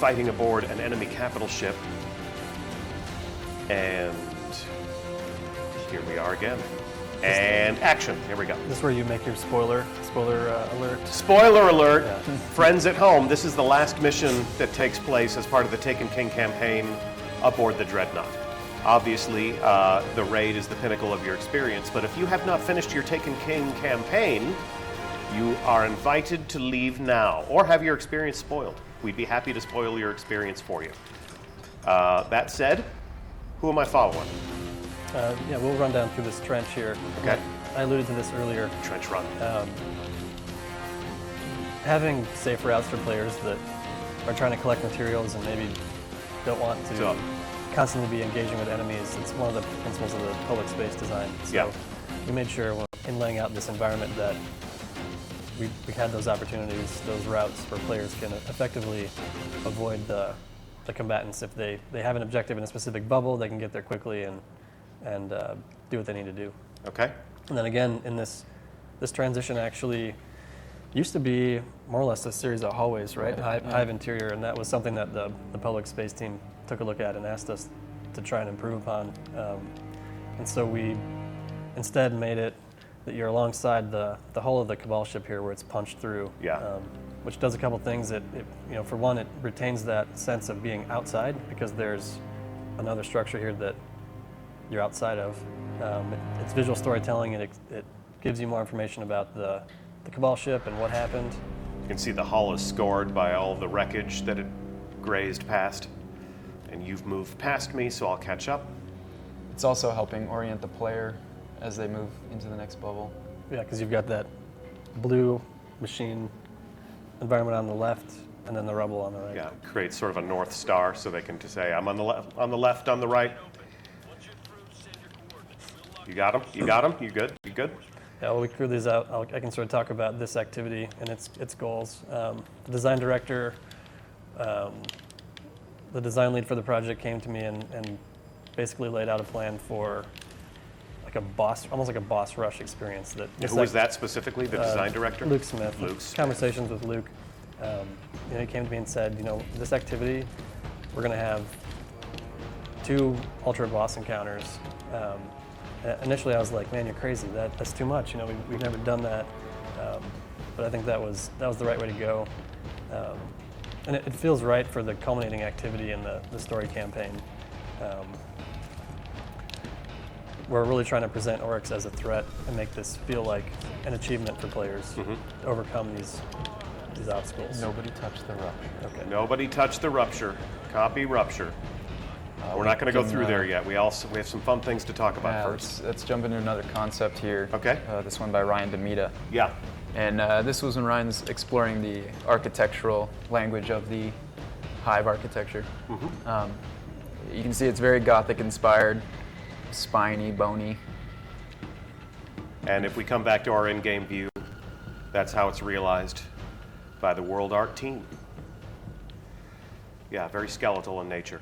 Fighting aboard an enemy capital ship. And here we are again. And action. Here we go. This is where you make your spoiler alert. Spoiler alert, Yeah. friends at home, this is the last mission that takes place as part of the Taken King campaign aboard the Dreadnaught. Obviously, the raid is the pinnacle of your experience, but if you have not finished your Taken King campaign, you are invited to leave now or have your experience spoiled. We'd be happy to spoil your experience for you. That said, who am I following? We'll run down through this trench here. Okay. I alluded to this earlier. Trench run. Having safe routes for players that are trying to collect materials and maybe don't want to So- constantly be engaging with enemies, it's one of the principles of the public space design. So Yeah. we made sure in laying out this environment that we had those opportunities, those routes where players can effectively avoid the combatants. If they have an objective in a specific bubble, they can get there quickly and do what they need to do. Okay. And then again, in this transition actually used to be more or less a series of hallways, right? Hive interior, and that was something that the public space team took a look at and asked us to try and improve upon. And so we instead made it that you're alongside the hull of the Cabal ship here where it's punched through. Yeah. Which does a couple things. For one, it retains that sense of being outside because there's another structure here that you're outside of. It's visual storytelling, and it gives you more information about the Cabal ship and what happened. You can see the hull is scored by all the wreckage that it grazed past. And you've moved past me, so I'll catch up. It's also helping orient the player as they move into the next bubble. Yeah, because you've got that blue machine environment on the left, and then the rubble on the right. Yeah, create sort of a north star so they can just say, I'm on the left, on the right. You got him? You got him? You good? You good? Yeah, well, we crew these out. I can sort of talk about this activity and its goals. The design director, the design lead for the project came to me and basically laid out a plan for almost like a boss rush experience. Who was that specifically, the design director? Luke Smith. Luke Smith. Conversations with Luke. He came to me and said, this activity, we're going to have 2 ultra boss encounters. Initially, I was like, man, you're crazy. That's too much. We've never done that. But I think that was the right way to go. And it feels right for the culminating activity in the story campaign. We're really trying to present Oryx as a threat and make this feel like an achievement for players to overcome these obstacles. Nobody touched the rupture. Okay. Nobody touched the rupture. Copy rupture. We're not going to go through there yet. We have some fun things to talk about first. Let's jump into another concept here. Okay. This one by Ryan Demita. Yeah. And this was when Ryan's exploring the architectural language of the Hive architecture. You can see it's very Gothic inspired, spiny, bony. And if we come back to our in-game view, that's how it's realized by the World Art team. Yeah, very skeletal in nature.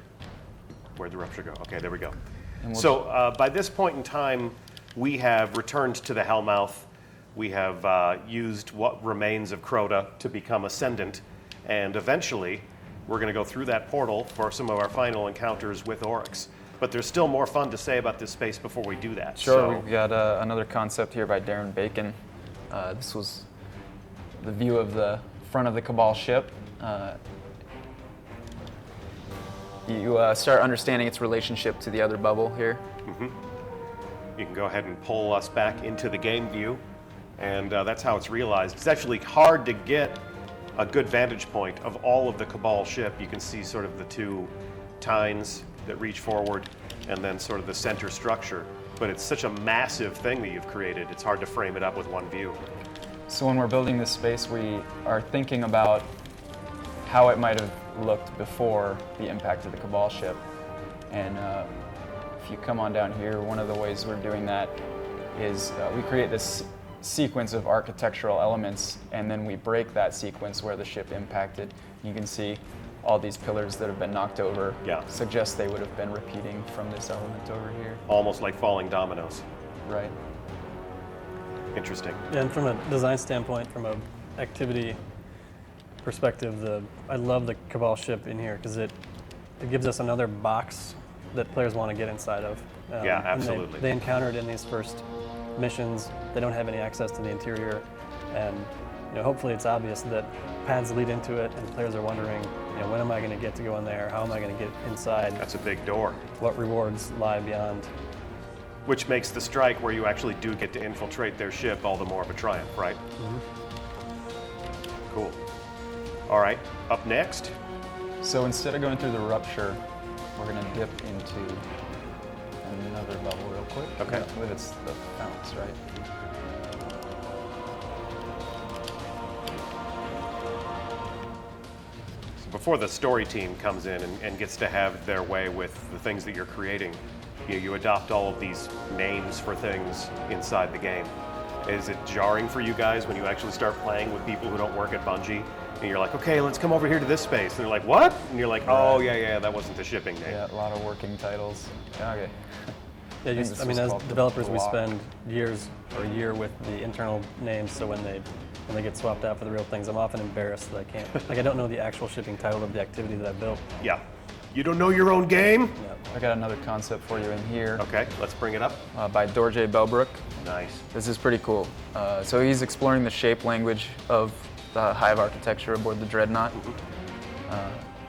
Where'd the rupture go? Okay, there we go. So by this point in time, we have returned to the Hellmouth. We have used what remains of Crota to become Ascendant, and eventually we're going to go through that portal for some of our final encounters with Oryx. But there's still more fun to say about this space before we do that. Sure, So, we've got another concept here by Darren Bacon. This was the view of the front of the Cabal ship. You start understanding its relationship to the other bubble here. you can go ahead and pull us back into the game view, and that's how it's realized. It's actually hard to get a good vantage point of all of the Cabal ship. You can see sort of the two tines that reach forward and then sort of the center structure. But it's such a massive thing that you've created, it's hard to frame it up with one view. So when we're building this space, we are thinking about how it might have looked before the impact of the Cabal ship. And if you come on down here, one of the ways we're doing that is we create this sequence of architectural elements, and then we break that sequence where the ship impacted. You can see all these pillars that have been knocked over suggest they would have been repeating from this element over here. Almost like falling dominoes. Right. Interesting. Yeah, and from a design standpoint, from a activity perspective, I love the Cabal ship in here because it gives us another box that players want to get inside of. Yeah, absolutely. They encounter it in these first missions. They don't have any access to the interior, and hopefully it's obvious that paths lead into it, and players are wondering, when am I going to get to go in there? How am I going to get inside? That's a big door. What rewards lie beyond? Which makes the strike where you actually do get to infiltrate their ship all the more of a triumph, right? Cool. All right, up next. So instead of going through the rupture, we're going to dip into another level real quick. Okay. I believe it's the founts, right? Before the story team comes in and gets to have their way with the things that you're creating, you adopt all of these names for things inside the game. Is it jarring for you guys when you actually start playing with people who don't work at Bungie? And you're like, okay, let's come over here to this space. And they're like, what? And you're like, oh, yeah, that wasn't the shipping name. Yeah, a lot of working titles. Okay. Yeah, this as was called developers, the we block. spend years or a year with the internal names, so when they get swapped out for the real things, I'm often embarrassed that I can't. I don't know the actual shipping title of the activity that I built. Yeah. You don't know your own game? I got another concept for you in here Okay, let's bring it up. by Dorje Belbrook. Nice. This is pretty cool. So he's exploring the shape language of the Hive architecture aboard the Dreadnaught.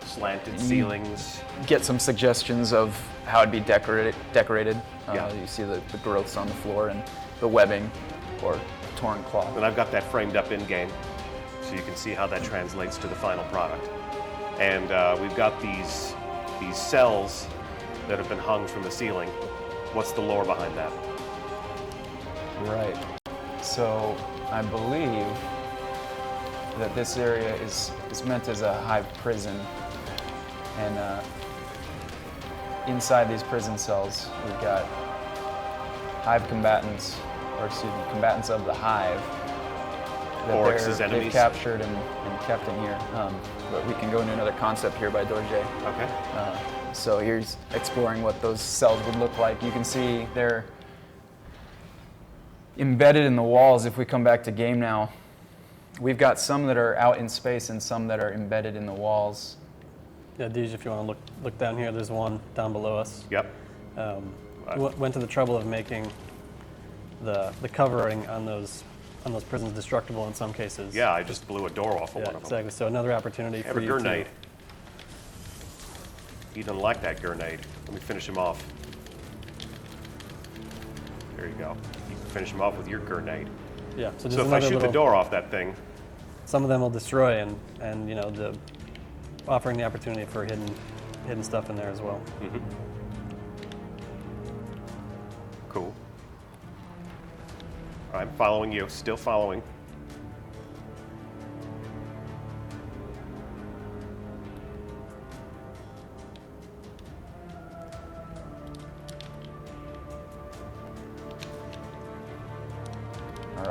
Slanted ceilings. Get some suggestions of how it'd be decorated. Yeah. You see the growths on the floor and the webbing or torn cloth. And I've got that framed up in game, so you can see how that translates to the final product. And we've got these cells that have been hung from the ceiling. What's the lore behind that? Right. So I believe that this area is meant as a Hive prison, and inside these prison cells we've got Hive combatants, combatants of the Hive that Oryx's they've enemies. captured and kept in here. But we can go into another concept here by Dorje. Okay. So here's exploring what those cells would look like. You can see they're embedded in the walls. If we come back to game now, we've got some that are out in space and some that are embedded in the walls. Yeah, Deej, if you want to look down here, there's one down below us. Yep. Went to the trouble of making the covering on those prisons destructible in some cases. Yeah, I just blew a door off of Yeah, one of them. exactly. So another opportunity Have for a you grenade. to. He doesn't like that grenade. Let me finish him off. There you go. You can finish him off with your grenade. Yeah. So, So if I shoot the door off that thing, some of them will destroy, and offering the opportunity for hidden stuff in there as well. cool. I'm following you, still following.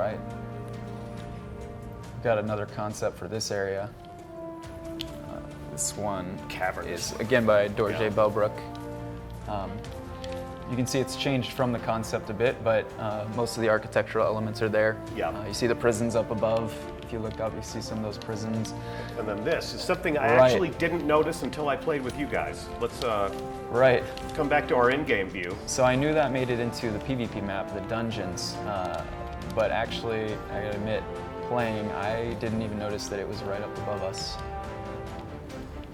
right. We've got another concept for this area. This one Caverns. is, again, by Dorje Yeah. Belbrook. You can see it's changed from the concept a bit, but most of the architectural elements are there. Yeah. You see the prisons up above. If you look up, you see some of those prisons. And then this is something I Right. actually didn't notice until I played with you guys. Let's Right. come back to our in-game view. So I knew that made it into the PvP map, the dungeons, but actually, I gotta admit, playing, I didn't even notice that it was right up above us.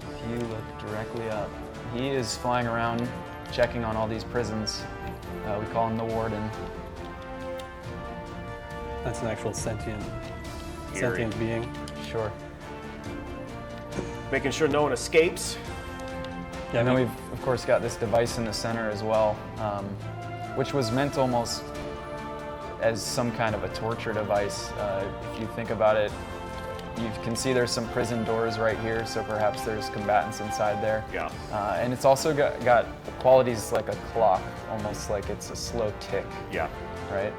If you look directly up, he is flying around, checking on all these prisons. We call him the Warden. That's an actual sentient Eerie. being. Sure. Making sure no one escapes. Yeah, And then no, we've, of course, got this device in the center as well, which was meant almost as some kind of a torture device. If you think about it, you can see there's some prison doors right here, so perhaps there's combatants inside there. Yeah. And it's also got qualities like a clock, almost like it's a slow tick, Yeah. right?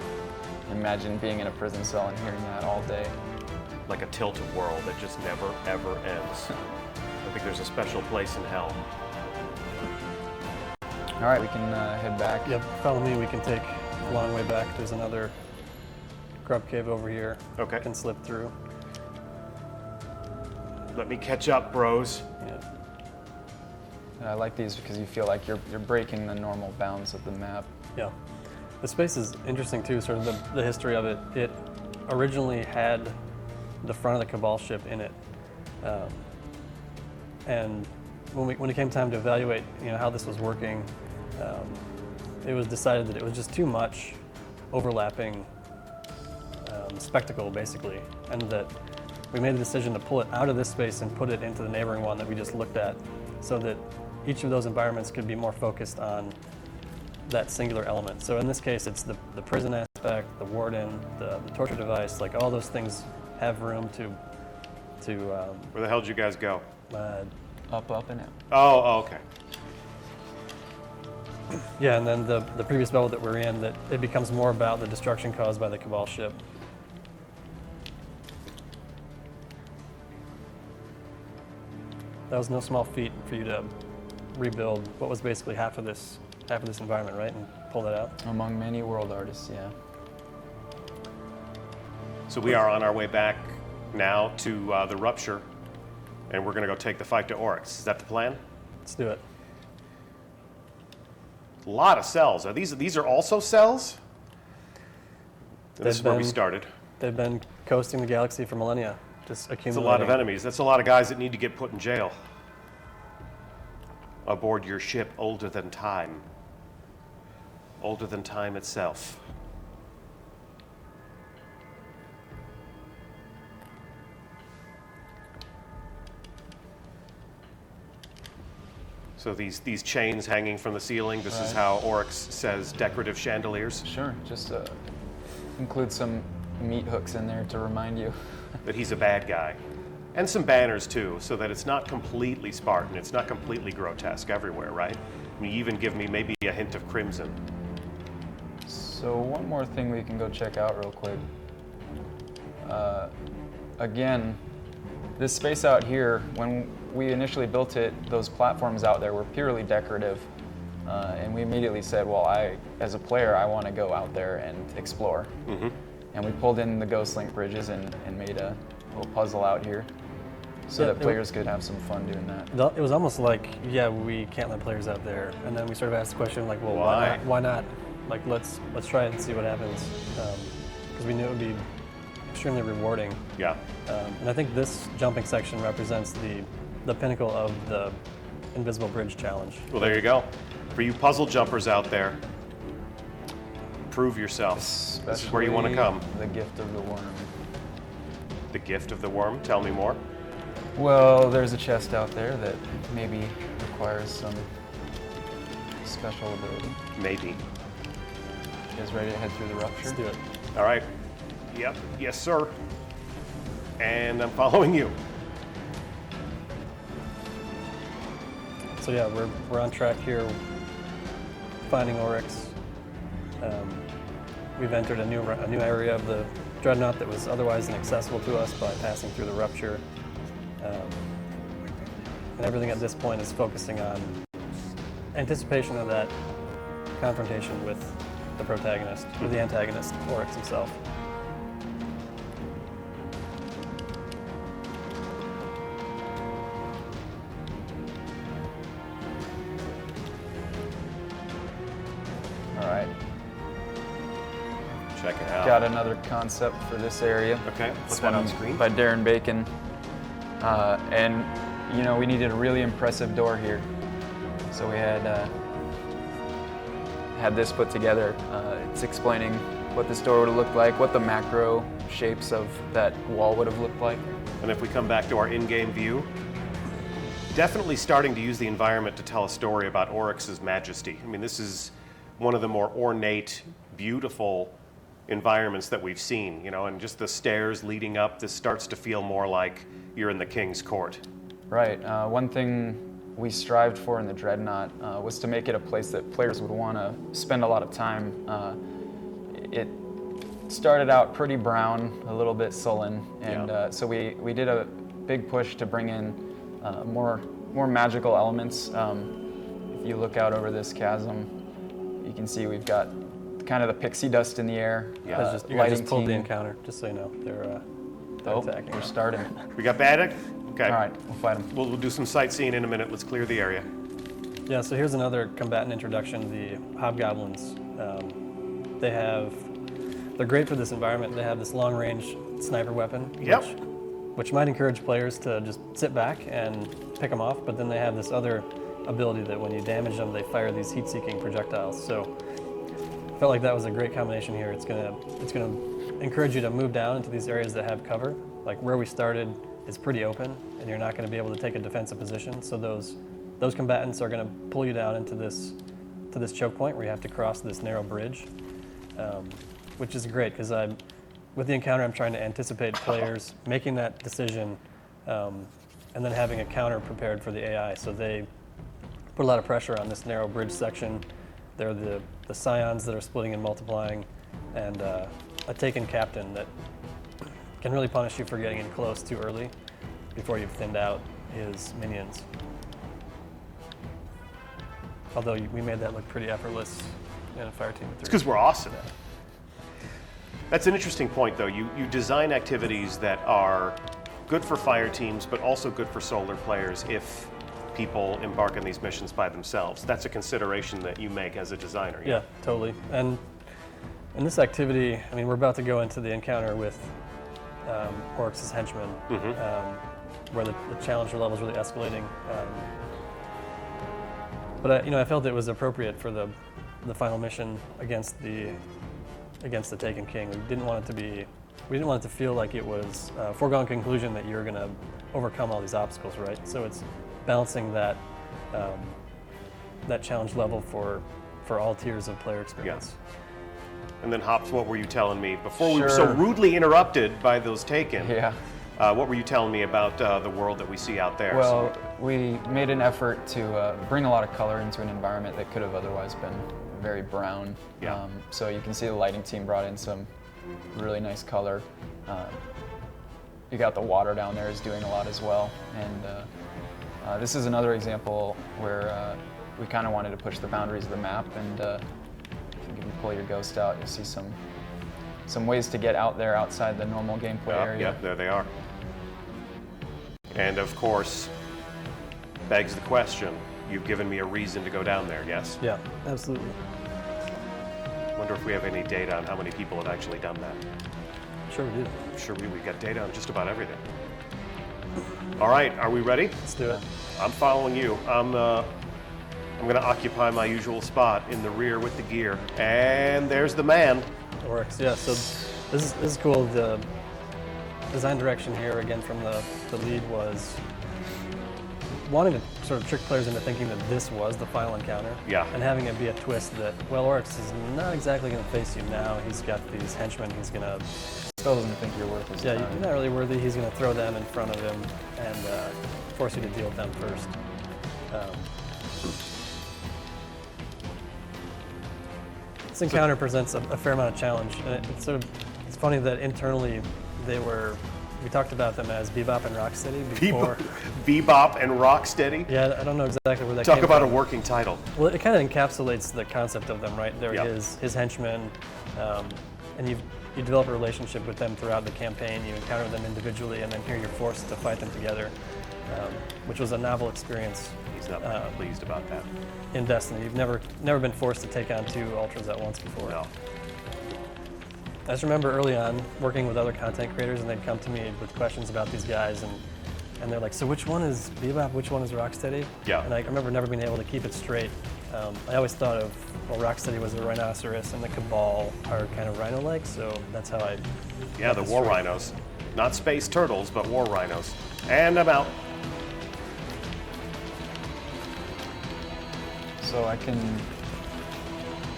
Imagine being in a prison cell and hearing that all day. Like a tilted world that just never, ever ends. I think there's a special place in hell. All right, we can head back. Yep, follow me. We can take a long way back. There's another grub cave over here. Okay. Can slip through. Let me catch up, bros. Yeah. And I like these because you feel like you're breaking the normal bounds of the map. Yeah. The space is interesting too, sort of the history of it. It originally had the front of the Cabal ship in it. And when it came time to evaluate how this was working, it was decided that it was just too much overlapping spectacle, basically, and that we made the decision to pull it out of this space and put it into the neighboring one that we just looked at, so that each of those environments could be more focused on that singular element. So in this case, it's the prison aspect, the warden, the torture device, like all those things have room to Where the hell did you guys go? Up, and out. Oh, okay. yeah, and then the previous level that we're in, that it becomes more about the destruction caused by the Cabal ship. That was no small feat for you to rebuild what was basically half of this environment, right, and pull that out. Among many world artists, yeah. So we are on our way back now to the Rupture, and we're going to go take the fight to Oryx. Is that the plan? Let's do it. A lot of cells. These are also cells? And this is where we been- started. They've been coasting the galaxy for millennia, just accumulating. It's a lot of enemies. That's a lot of guys that need to get put in jail. Aboard your ship older than time. Older than time itself. So these chains hanging from the ceiling, this is Right. how Oryx says decorative chandeliers, Sure, just include some meat hooks in there to remind you. that he's a bad guy. And some banners too, so that it's not completely Spartan, it's not completely grotesque everywhere, right? I mean, you even give me maybe a hint of crimson. So one more thing we can go check out real quick. Again, this space out here, when we initially built it, those platforms out there were purely decorative. And we immediately said, well, as a player, I want to go out there and explore. Mm-hmm. And we pulled in the Ghost Link bridges and made a little puzzle out here so Yeah, that players could have some fun doing that. It was almost like, yeah, we can't let players out there, and then we sort of asked the question, like, well, Why? why not? Why not? Like, let's try it and see what happens, because we knew it would be extremely rewarding. Yeah. And I think this jumping section represents the pinnacle of the Invisible Bridge challenge. Well, there you go. For you puzzle jumpers out there, prove yourself. This is where you want to Especially come. The gift of the worm. The gift of the worm. Tell me more. Well, there's a chest out there that maybe requires some special ability. Maybe. You guys ready to head through the rupture? Let's do it. All right. Yep. Yes, sir. And I'm following you. So yeah, we're on track here, finding Oryx. We've entered a new area of the Dreadnaught that was otherwise inaccessible to us by passing through the rupture. And everything at this point is focusing on anticipation of that confrontation with the protagonist, or the antagonist, Oryx himself. All right. Check it out. Got another concept for this area. Okay, put This that on one screen. by Darren Bacon. And you know, we needed a really impressive door here. So we had this put together. It's explaining what this door would have looked like, what the macro shapes of that wall would have looked like. And if we come back to our in-game view, definitely starting to use the environment to tell a story about Oryx's majesty. I mean, this is one of the more ornate, beautiful environments that we've seen, you know, and just the stairs leading up, this starts to feel more like you're in the king's court. Right. One thing we strived for in the Dreadnaught was to make it a place that players would want to spend a lot of time. It started out pretty brown, a little bit sullen, and so we did a big push to bring in more magical elements. If you look out over this chasm, you can see we've got kind of the pixie dust in the air. Yeah, you guys just pulled the encounter, just so you know. They're attacking. We're starting. We got Baddock? Okay. All right, we'll fight them. We'll do some sightseeing in a minute. Let's clear the area. Yeah, so here's another combatant introduction, the Hobgoblins. They're great for this environment. They have this long-range sniper weapon, which might encourage players to just sit back and pick them off, but then they have this other ability that when you damage them, they fire these heat-seeking projectiles. So I felt like that was a great combination here. It's gonna encourage you to move down into these areas that have cover. Like where we started is pretty open, and you're not gonna be able to take a defensive position. So those combatants are gonna pull you down into this choke point where you have to cross this narrow bridge, which is great because with the encounter, I'm trying to anticipate players making that decision and then having a counter prepared for the AI. So they put a lot of pressure on this narrow bridge section. They're the scions that are splitting and multiplying, and a taken captain that can really punish you for getting in close too early before you've thinned out his minions. Although we made that look pretty effortless in a fire team of 3. It's because we're awesome. That's an interesting point, though. You design activities that are good for fire teams, but also good for solar players if people embark on these missions by themselves. That's a consideration that you make as a designer. Yeah, totally. And in this activity, I mean, we're about to go into the encounter with Oryx's henchmen, where the challenge level is really escalating. But I felt it was appropriate for the final mission against the Taken King. We didn't want it to feel like it was a foregone conclusion that you're going to overcome all these obstacles, right? So it's balancing that challenge level for all tiers of player experience. Yeah. And then Hops, what were you telling me before we were so rudely interrupted by those Taken? Yeah. What were you telling me about the world that we see out there? Well, we made an effort to bring a lot of color into an environment that could have otherwise been very brown. Yeah. So you can see the lighting team brought in some really nice color. You got the water down there is doing a lot as well. And this is another example where we kind of wanted to push the boundaries of the map. And if you pull your ghost out, you'll see some ways to get out there outside the normal gameplay area. Yeah, there they are. And of course, begs the question, you've given me a reason to go down there, yes? Yeah, absolutely. Wonder if we have any data on how many people have actually done that. Sure we do. I'm sure we got data on just about everything. All right, are we ready? Let's do it. I'm following you. I'm going to occupy my usual spot in the rear with the gear. And there's the man. Oryx, yeah. So this is cool. The design direction here, again from the lead, was wanting to sort of trick players into thinking that this was the final encounter. Yeah. And having it be a twist that, well, Oryx is not exactly going to face you now. He's got these henchmen. He's going to... Still doesn't think you're worth his time. Yeah, you're not really worthy. He's going to throw them in front of him and force you to deal with them first. This encounter presents a fair amount of challenge, and it's funny that internally we talked about them as Bebop and Rocksteady before. Bebop and Rocksteady? Yeah, I don't know exactly where that came Talk about from. a working title. Well, it kind of encapsulates the concept of them, right? They're Yep. his henchmen, and you develop a relationship with them throughout the campaign. You encounter them individually, and then here you're forced to fight them together, which was a novel experience. He's not pleased about that. In Destiny, you've never been forced to take on two ultras at once before. No. I just remember early on working with other content creators, and they'd come to me with questions about these guys, and they're like, so which one is Bebop, which one is Rocksteady? Yeah. And I remember never being able to keep it straight. I always thought of, well, Rocksteady was a rhinoceros, and the Cabal are kind of rhino-like, so that's how I... Yeah, the war rhinos. Not space turtles, but war rhinos. And I'm out. So I can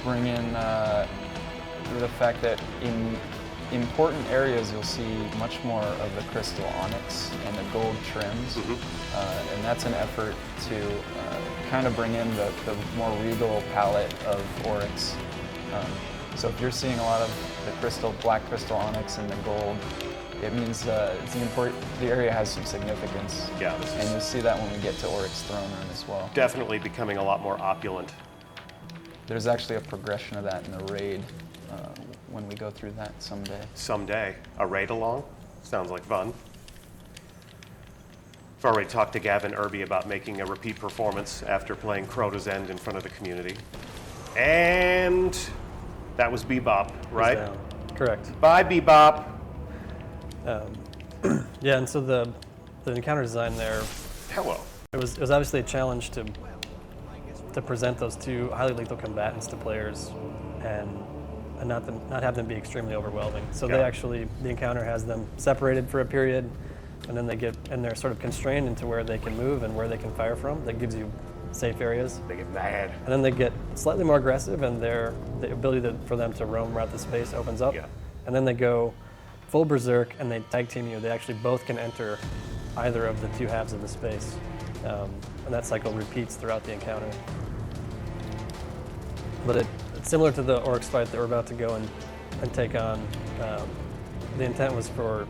bring in the fact that in important areas you'll see much more of the crystal onyx and the gold trims, and that's an effort to kind of bring in the more regal palette of Oryx. So if you're seeing a lot of the black crystal onyx and the gold, it means the area has some significance. Yeah, and you'll see that when we get to Oryx Throne Room as well. Definitely becoming a lot more opulent. There's actually a progression of that in the raid when we go through that someday. Someday. A raid along? Sounds like fun. I've already talked to Gavin Irby about making a repeat performance after playing Crota's End in front of the community. And that was Bebop, right? Down. Correct. Bye, Bebop. Yeah, and so the encounter design there, Hello. it was obviously a challenge to present those two highly lethal combatants to players, and not have them be extremely overwhelming. So Yeah. the encounter has them separated for a period, and then they're sort of constrained into where they can move and where they can fire from. That gives you safe areas. They get mad. And then they get slightly more aggressive, and the ability for them to roam around the space opens up. Yeah. And then they go full berserk, and they tag team you. They actually both can enter either of the two halves of the space, and that cycle repeats throughout the encounter. But it's similar to the Oryx fight that we're about to go and take on. The intent was for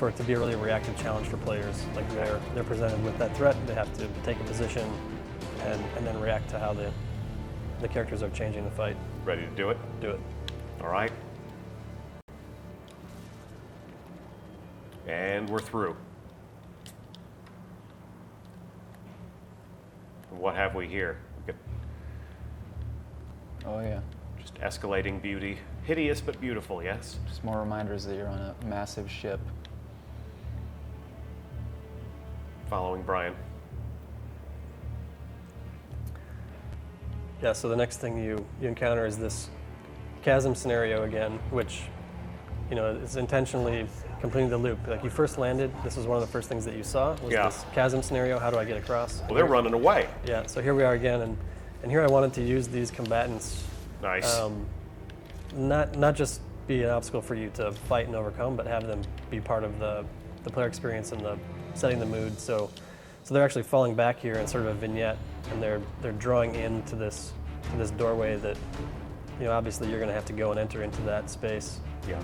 it to be a really reactive challenge for players. Like they're presented with that threat, they have to take a position and then react to how the characters are changing the fight. Ready to do it? Do it. All right. And we're through. What have we here? We've got Oh yeah. just escalating beauty. Hideous but beautiful, yes? Just more reminders that you're on a massive ship. Following Brian. Yeah, so the next thing you encounter is this chasm scenario again, which, is intentionally completing the loop. Like you first landed, this was one of the first things that you saw, was Yeah. this chasm scenario, how do I get across? Well, they're running away. Yeah, so here we are again, and here I wanted to use these combatants, Nice. not just be an obstacle for you to fight and overcome, but have them be part of the player experience and the setting the mood. So they're actually falling back here in sort of a vignette, and they're drawing into this doorway that, obviously you're going to have to go and enter into that space, Yeah.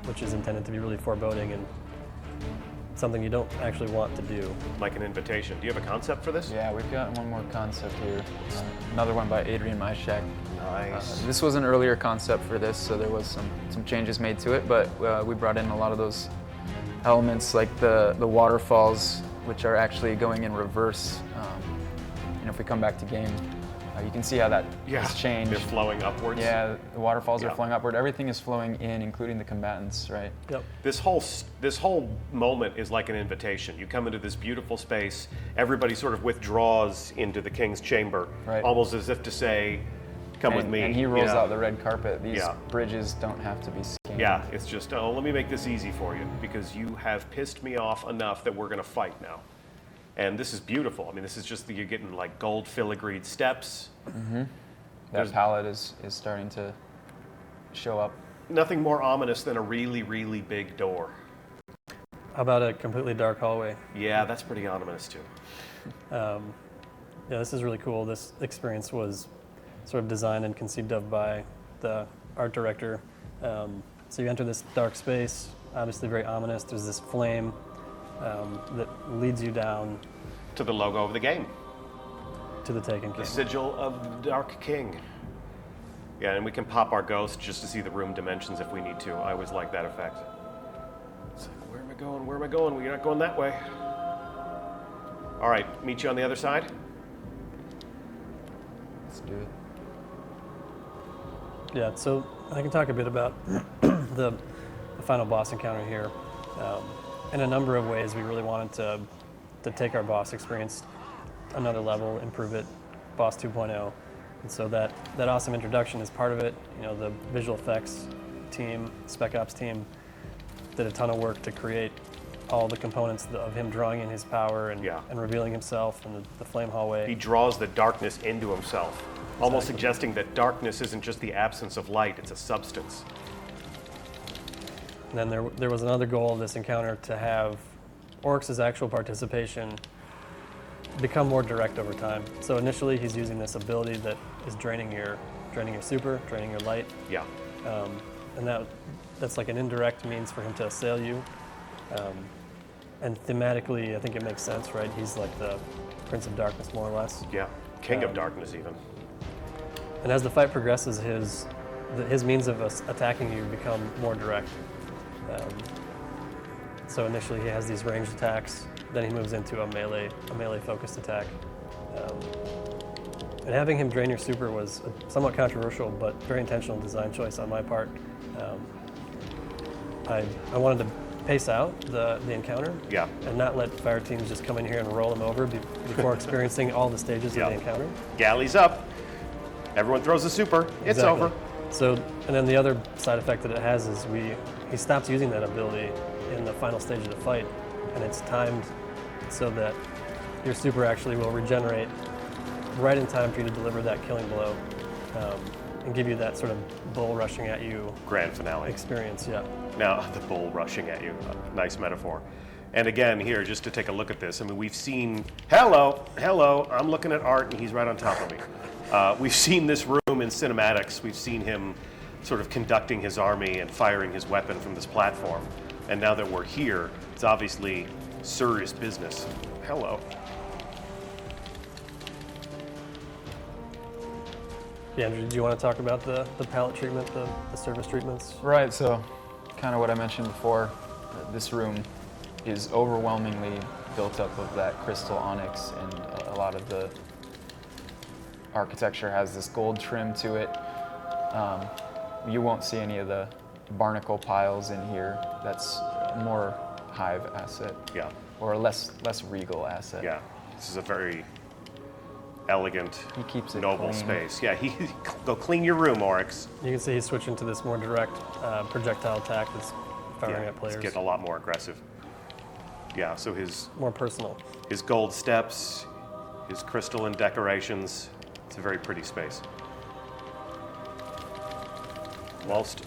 which is intended to be really foreboding and something you don't actually want to do. Like an invitation. Do you have a concept for this? Yeah, we've got one more concept here. Another one by Adrian Myshak. Nice. This was an earlier concept for this, so there was some changes made to it, but we brought in a lot of those elements like the waterfalls, which are actually going in reverse. If we come back to game, you can see how that has changed. They're flowing upwards. Yeah, the waterfalls Yeah. are flowing upward. Everything is flowing in, including the combatants, right? Yep. This whole moment is like an invitation. You come into this beautiful space, everybody sort of withdraws into the king's chamber, Right. almost as if to say, come with me. And he rolls out the red carpet. These Yeah. bridges don't have to be scanned. Yeah, it's just, oh, let me make this easy for you because you have pissed me off enough that we're going to fight now. And this is beautiful. I mean, this is just, you're getting like gold filigreed steps. That palette is starting to show up. Nothing more ominous than a really, really big door. How about a completely dark hallway? Yeah, that's pretty ominous too. Yeah, this is really cool. This experience was sort of designed and conceived of by the art director. So you enter this dark space, obviously very ominous. There's this flame that leads you down To the logo of the game. to the Taken King. The sigil of the Dark King. Yeah, and we can pop our ghost just to see the room dimensions if we need to. I always like that effect. It's like, where am I going? Where am I going? We're not going that way. All right, meet you on the other side. Let's do it. Yeah, so I can talk a bit about the final boss encounter here. In a number of ways, we really wanted to take our boss experience another level, improve it, boss 2.0. And so that awesome introduction is part of it. You know, the visual effects team, Spec Ops team, did a ton of work to create all the components of him drawing in his power and, Yeah. and revealing himself and the flame hallway. He draws the darkness into himself, almost Exactly. suggesting that darkness isn't just the absence of light, it's a substance. And then there was another goal of this encounter to have Oryx's actual participation become more direct over time. So initially he's using this ability that is draining your super, draining your light, Yeah. and that's like an indirect means for him to assail you. And thematically, I think it makes sense, right? He's like the Prince of Darkness, more or less. Yeah. King of Darkness, even. And as the fight progresses, his means of attacking you become more direct. So initially he has these ranged attacks, then he moves into a melee focused attack. And having him drain your super was a somewhat controversial, but very intentional design choice on my part. I wanted to pace out the encounter Yeah. and not let fire teams just come in here and roll him over before experiencing all the stages Yeah. of the encounter. Galley's up. Everyone throws a super. It's Exactly. over. So, and then the other side effect that it has is he stops using that ability in the final stage of the fight, and it's timed so that your super actually will regenerate right in time for you to deliver that killing blow, and give you that sort of bull rushing at you Grand finale. experience. Yeah. Now, the bull rushing at you. Nice metaphor. And again, here, just to take a look at this, I mean, we've seen, hello, I'm looking at Art and he's right on top of me. We've seen this room in cinematics. We've seen him sort of conducting his army and firing his weapon from this platform. And now that we're here, it's obviously serious business. Hello. Yeah, Andrew, did you want to talk about the palette treatment, the surface treatments? Right, so kind of what I mentioned before, this room is overwhelmingly built up of that crystal onyx, and a lot of the architecture has this gold trim to it. You won't see any of the barnacle piles in here. That's a more Hive asset, Yeah, or a less regal asset. yeah. This is a very elegant, He keeps it noble clean. space. Yeah, go clean your room, Oryx. You can see he's switching to this more direct projectile attack that's firing Yeah, at players. it's getting a lot more aggressive. Yeah, so his More personal. gold steps, his crystalline decorations. It's a very pretty space.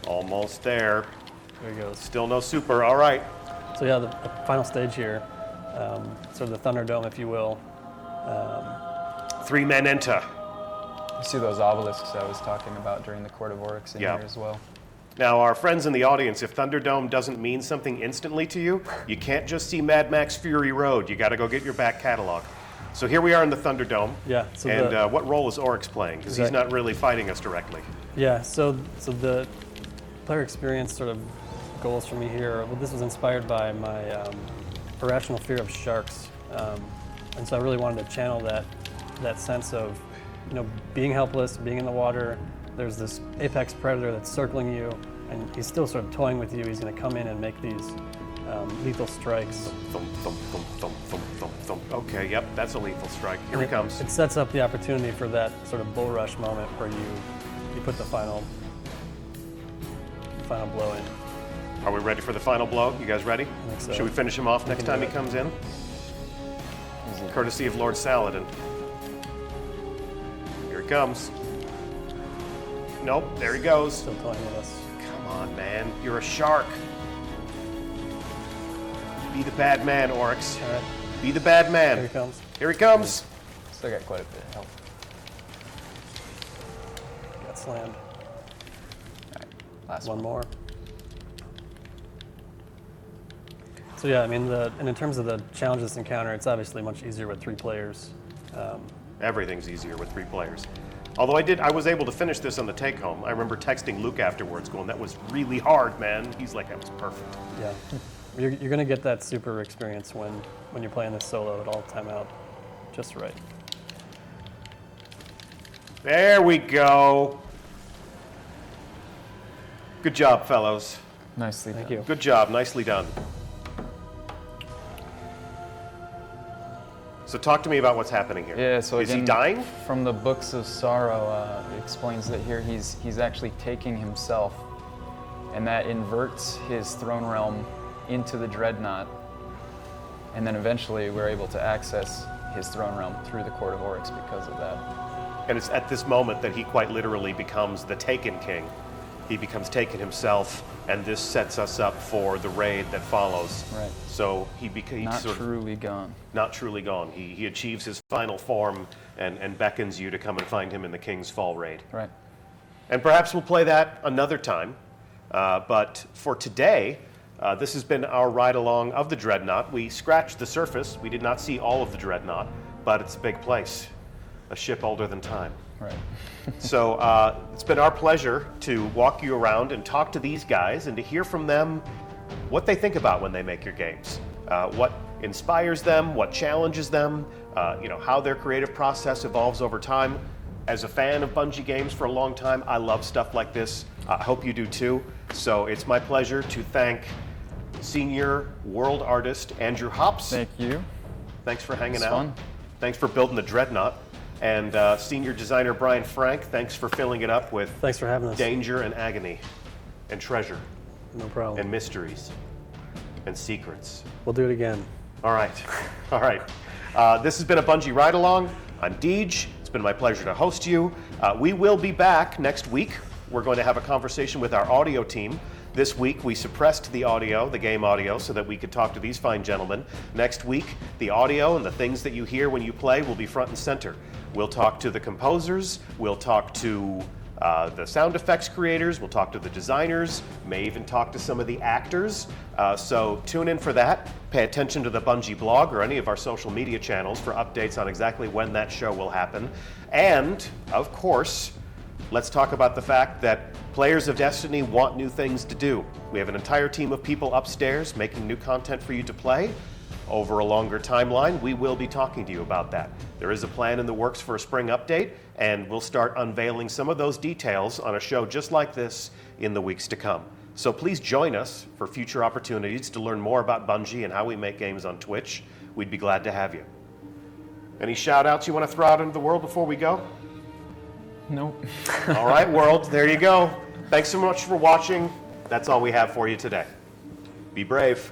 Almost there. There he goes. Still no super. All right. So yeah, the final stage here, sort of the Thunderdome, if you will. 3 men enter. You see those obelisks I was talking about during the Court of Oryx in Yeah. here as well. Now, our friends in the audience, if Thunderdome doesn't mean something instantly to you, you can't just see Mad Max Fury Road. You got to go get your back catalog. So here we are in the Thunderdome. Yeah. So And what role is Oryx playing? Because he's Exactly. not really fighting us directly. yeah. So the player experience sort of goals for me here. Well, this was inspired by my irrational fear of sharks, and so I really wanted to channel that sense of, being helpless, being in the water. There's this apex predator that's circling you, and he's still sort of toying with you. He's going to come in and make these lethal strikes. Thump, thump, thump, thump, thump, thump, thump. Okay, yep, that's a lethal strike. Here he comes. It sets up the opportunity for that sort of bull rush moment where you put the final blow in. Are we ready for the final blow? You guys ready? think so. Should we finish him off next can time do he it. comes in? Courtesy of Lord Saladin. Here he comes. Nope, there he goes. Still toying with us. Come on, man. You're a shark. Be the bad man, Oryx. All right, Be the bad here man. he comes. Here he comes. Still got quite a bit of health. Got slammed. All right, last One more. So yeah, I mean, and in terms of the challenges encounter, it's obviously much easier with 3 players. Everything's easier with 3 players. Although I was able to finish this on the take home. I remember texting Luke afterwards going, that was really hard, man. He's like, that was perfect. Yeah, you're going to get that super experience when you're playing this solo. It all time out just right. There we go. Good job, fellows. Nicely Thank done. you. Good job, nicely done. So talk to me about what's happening here. Yeah, so Is he again, dying? From the Books of Sorrow, it explains that here he's actually taking himself, and that inverts his throne realm into the Dreadnaught, and then eventually we're able to access his throne realm through the Court of Oryx because of that. And it's at this moment that he quite literally becomes the Taken King. He becomes Taken himself, and this sets us up for the raid that follows. Right. So he's Not sort of truly gone. not truly gone. He achieves his final form and beckons you to come and find him in the King's Fall raid. Right. And perhaps we'll play that another time. But for today, this has been our ride-along of the Dreadnaught. We scratched the surface. We did not see all of the Dreadnaught, but it's a big place. A ship older than time. Right. So it's been our pleasure to walk you around and talk to these guys and to hear from them what they think about when they make your games, what inspires them, what challenges them, how their creative process evolves over time. As a fan of Bungie games for a long time, I love stuff like this. I hope you do too. So it's my pleasure to thank senior world artist Andrew Hops. Thank you. Thanks for hanging It's out. fun. Thanks for building the Dreadnaught. And senior designer Brian Frank, thanks for filling it up with Thanks for having us. danger and agony and treasure No problem. and mysteries and secrets. We'll do it again. All right. All right. This has been a Bungie Ride-Along. I'm Deej. It's been my pleasure to host you. We will be back next week. We're going to have a conversation with our audio team. This week, we suppressed the audio, the game audio, so that we could talk to these fine gentlemen. Next week, the audio and the things that you hear when you play will be front and center. We'll talk to the composers, we'll talk to the sound effects creators, we'll talk to the designers, may even talk to some of the actors. So tune in for that. Pay attention to the Bungie blog or any of our social media channels for updates on exactly when that show will happen. And, of course, let's talk about the fact that players of Destiny want new things to do. We have an entire team of people upstairs making new content for you to play. Over a longer timeline, we will be talking to you about that. There is a plan in the works for a spring update, and we'll start unveiling some of those details on a show just like this in the weeks to come. So please join us for future opportunities to learn more about Bungie and how we make games on Twitch. We'd be glad to have you. Any shout outs you want to throw out into the world before we go? Nope. All right, world, there you go. Thanks so much for watching. That's all we have for you today. Be brave.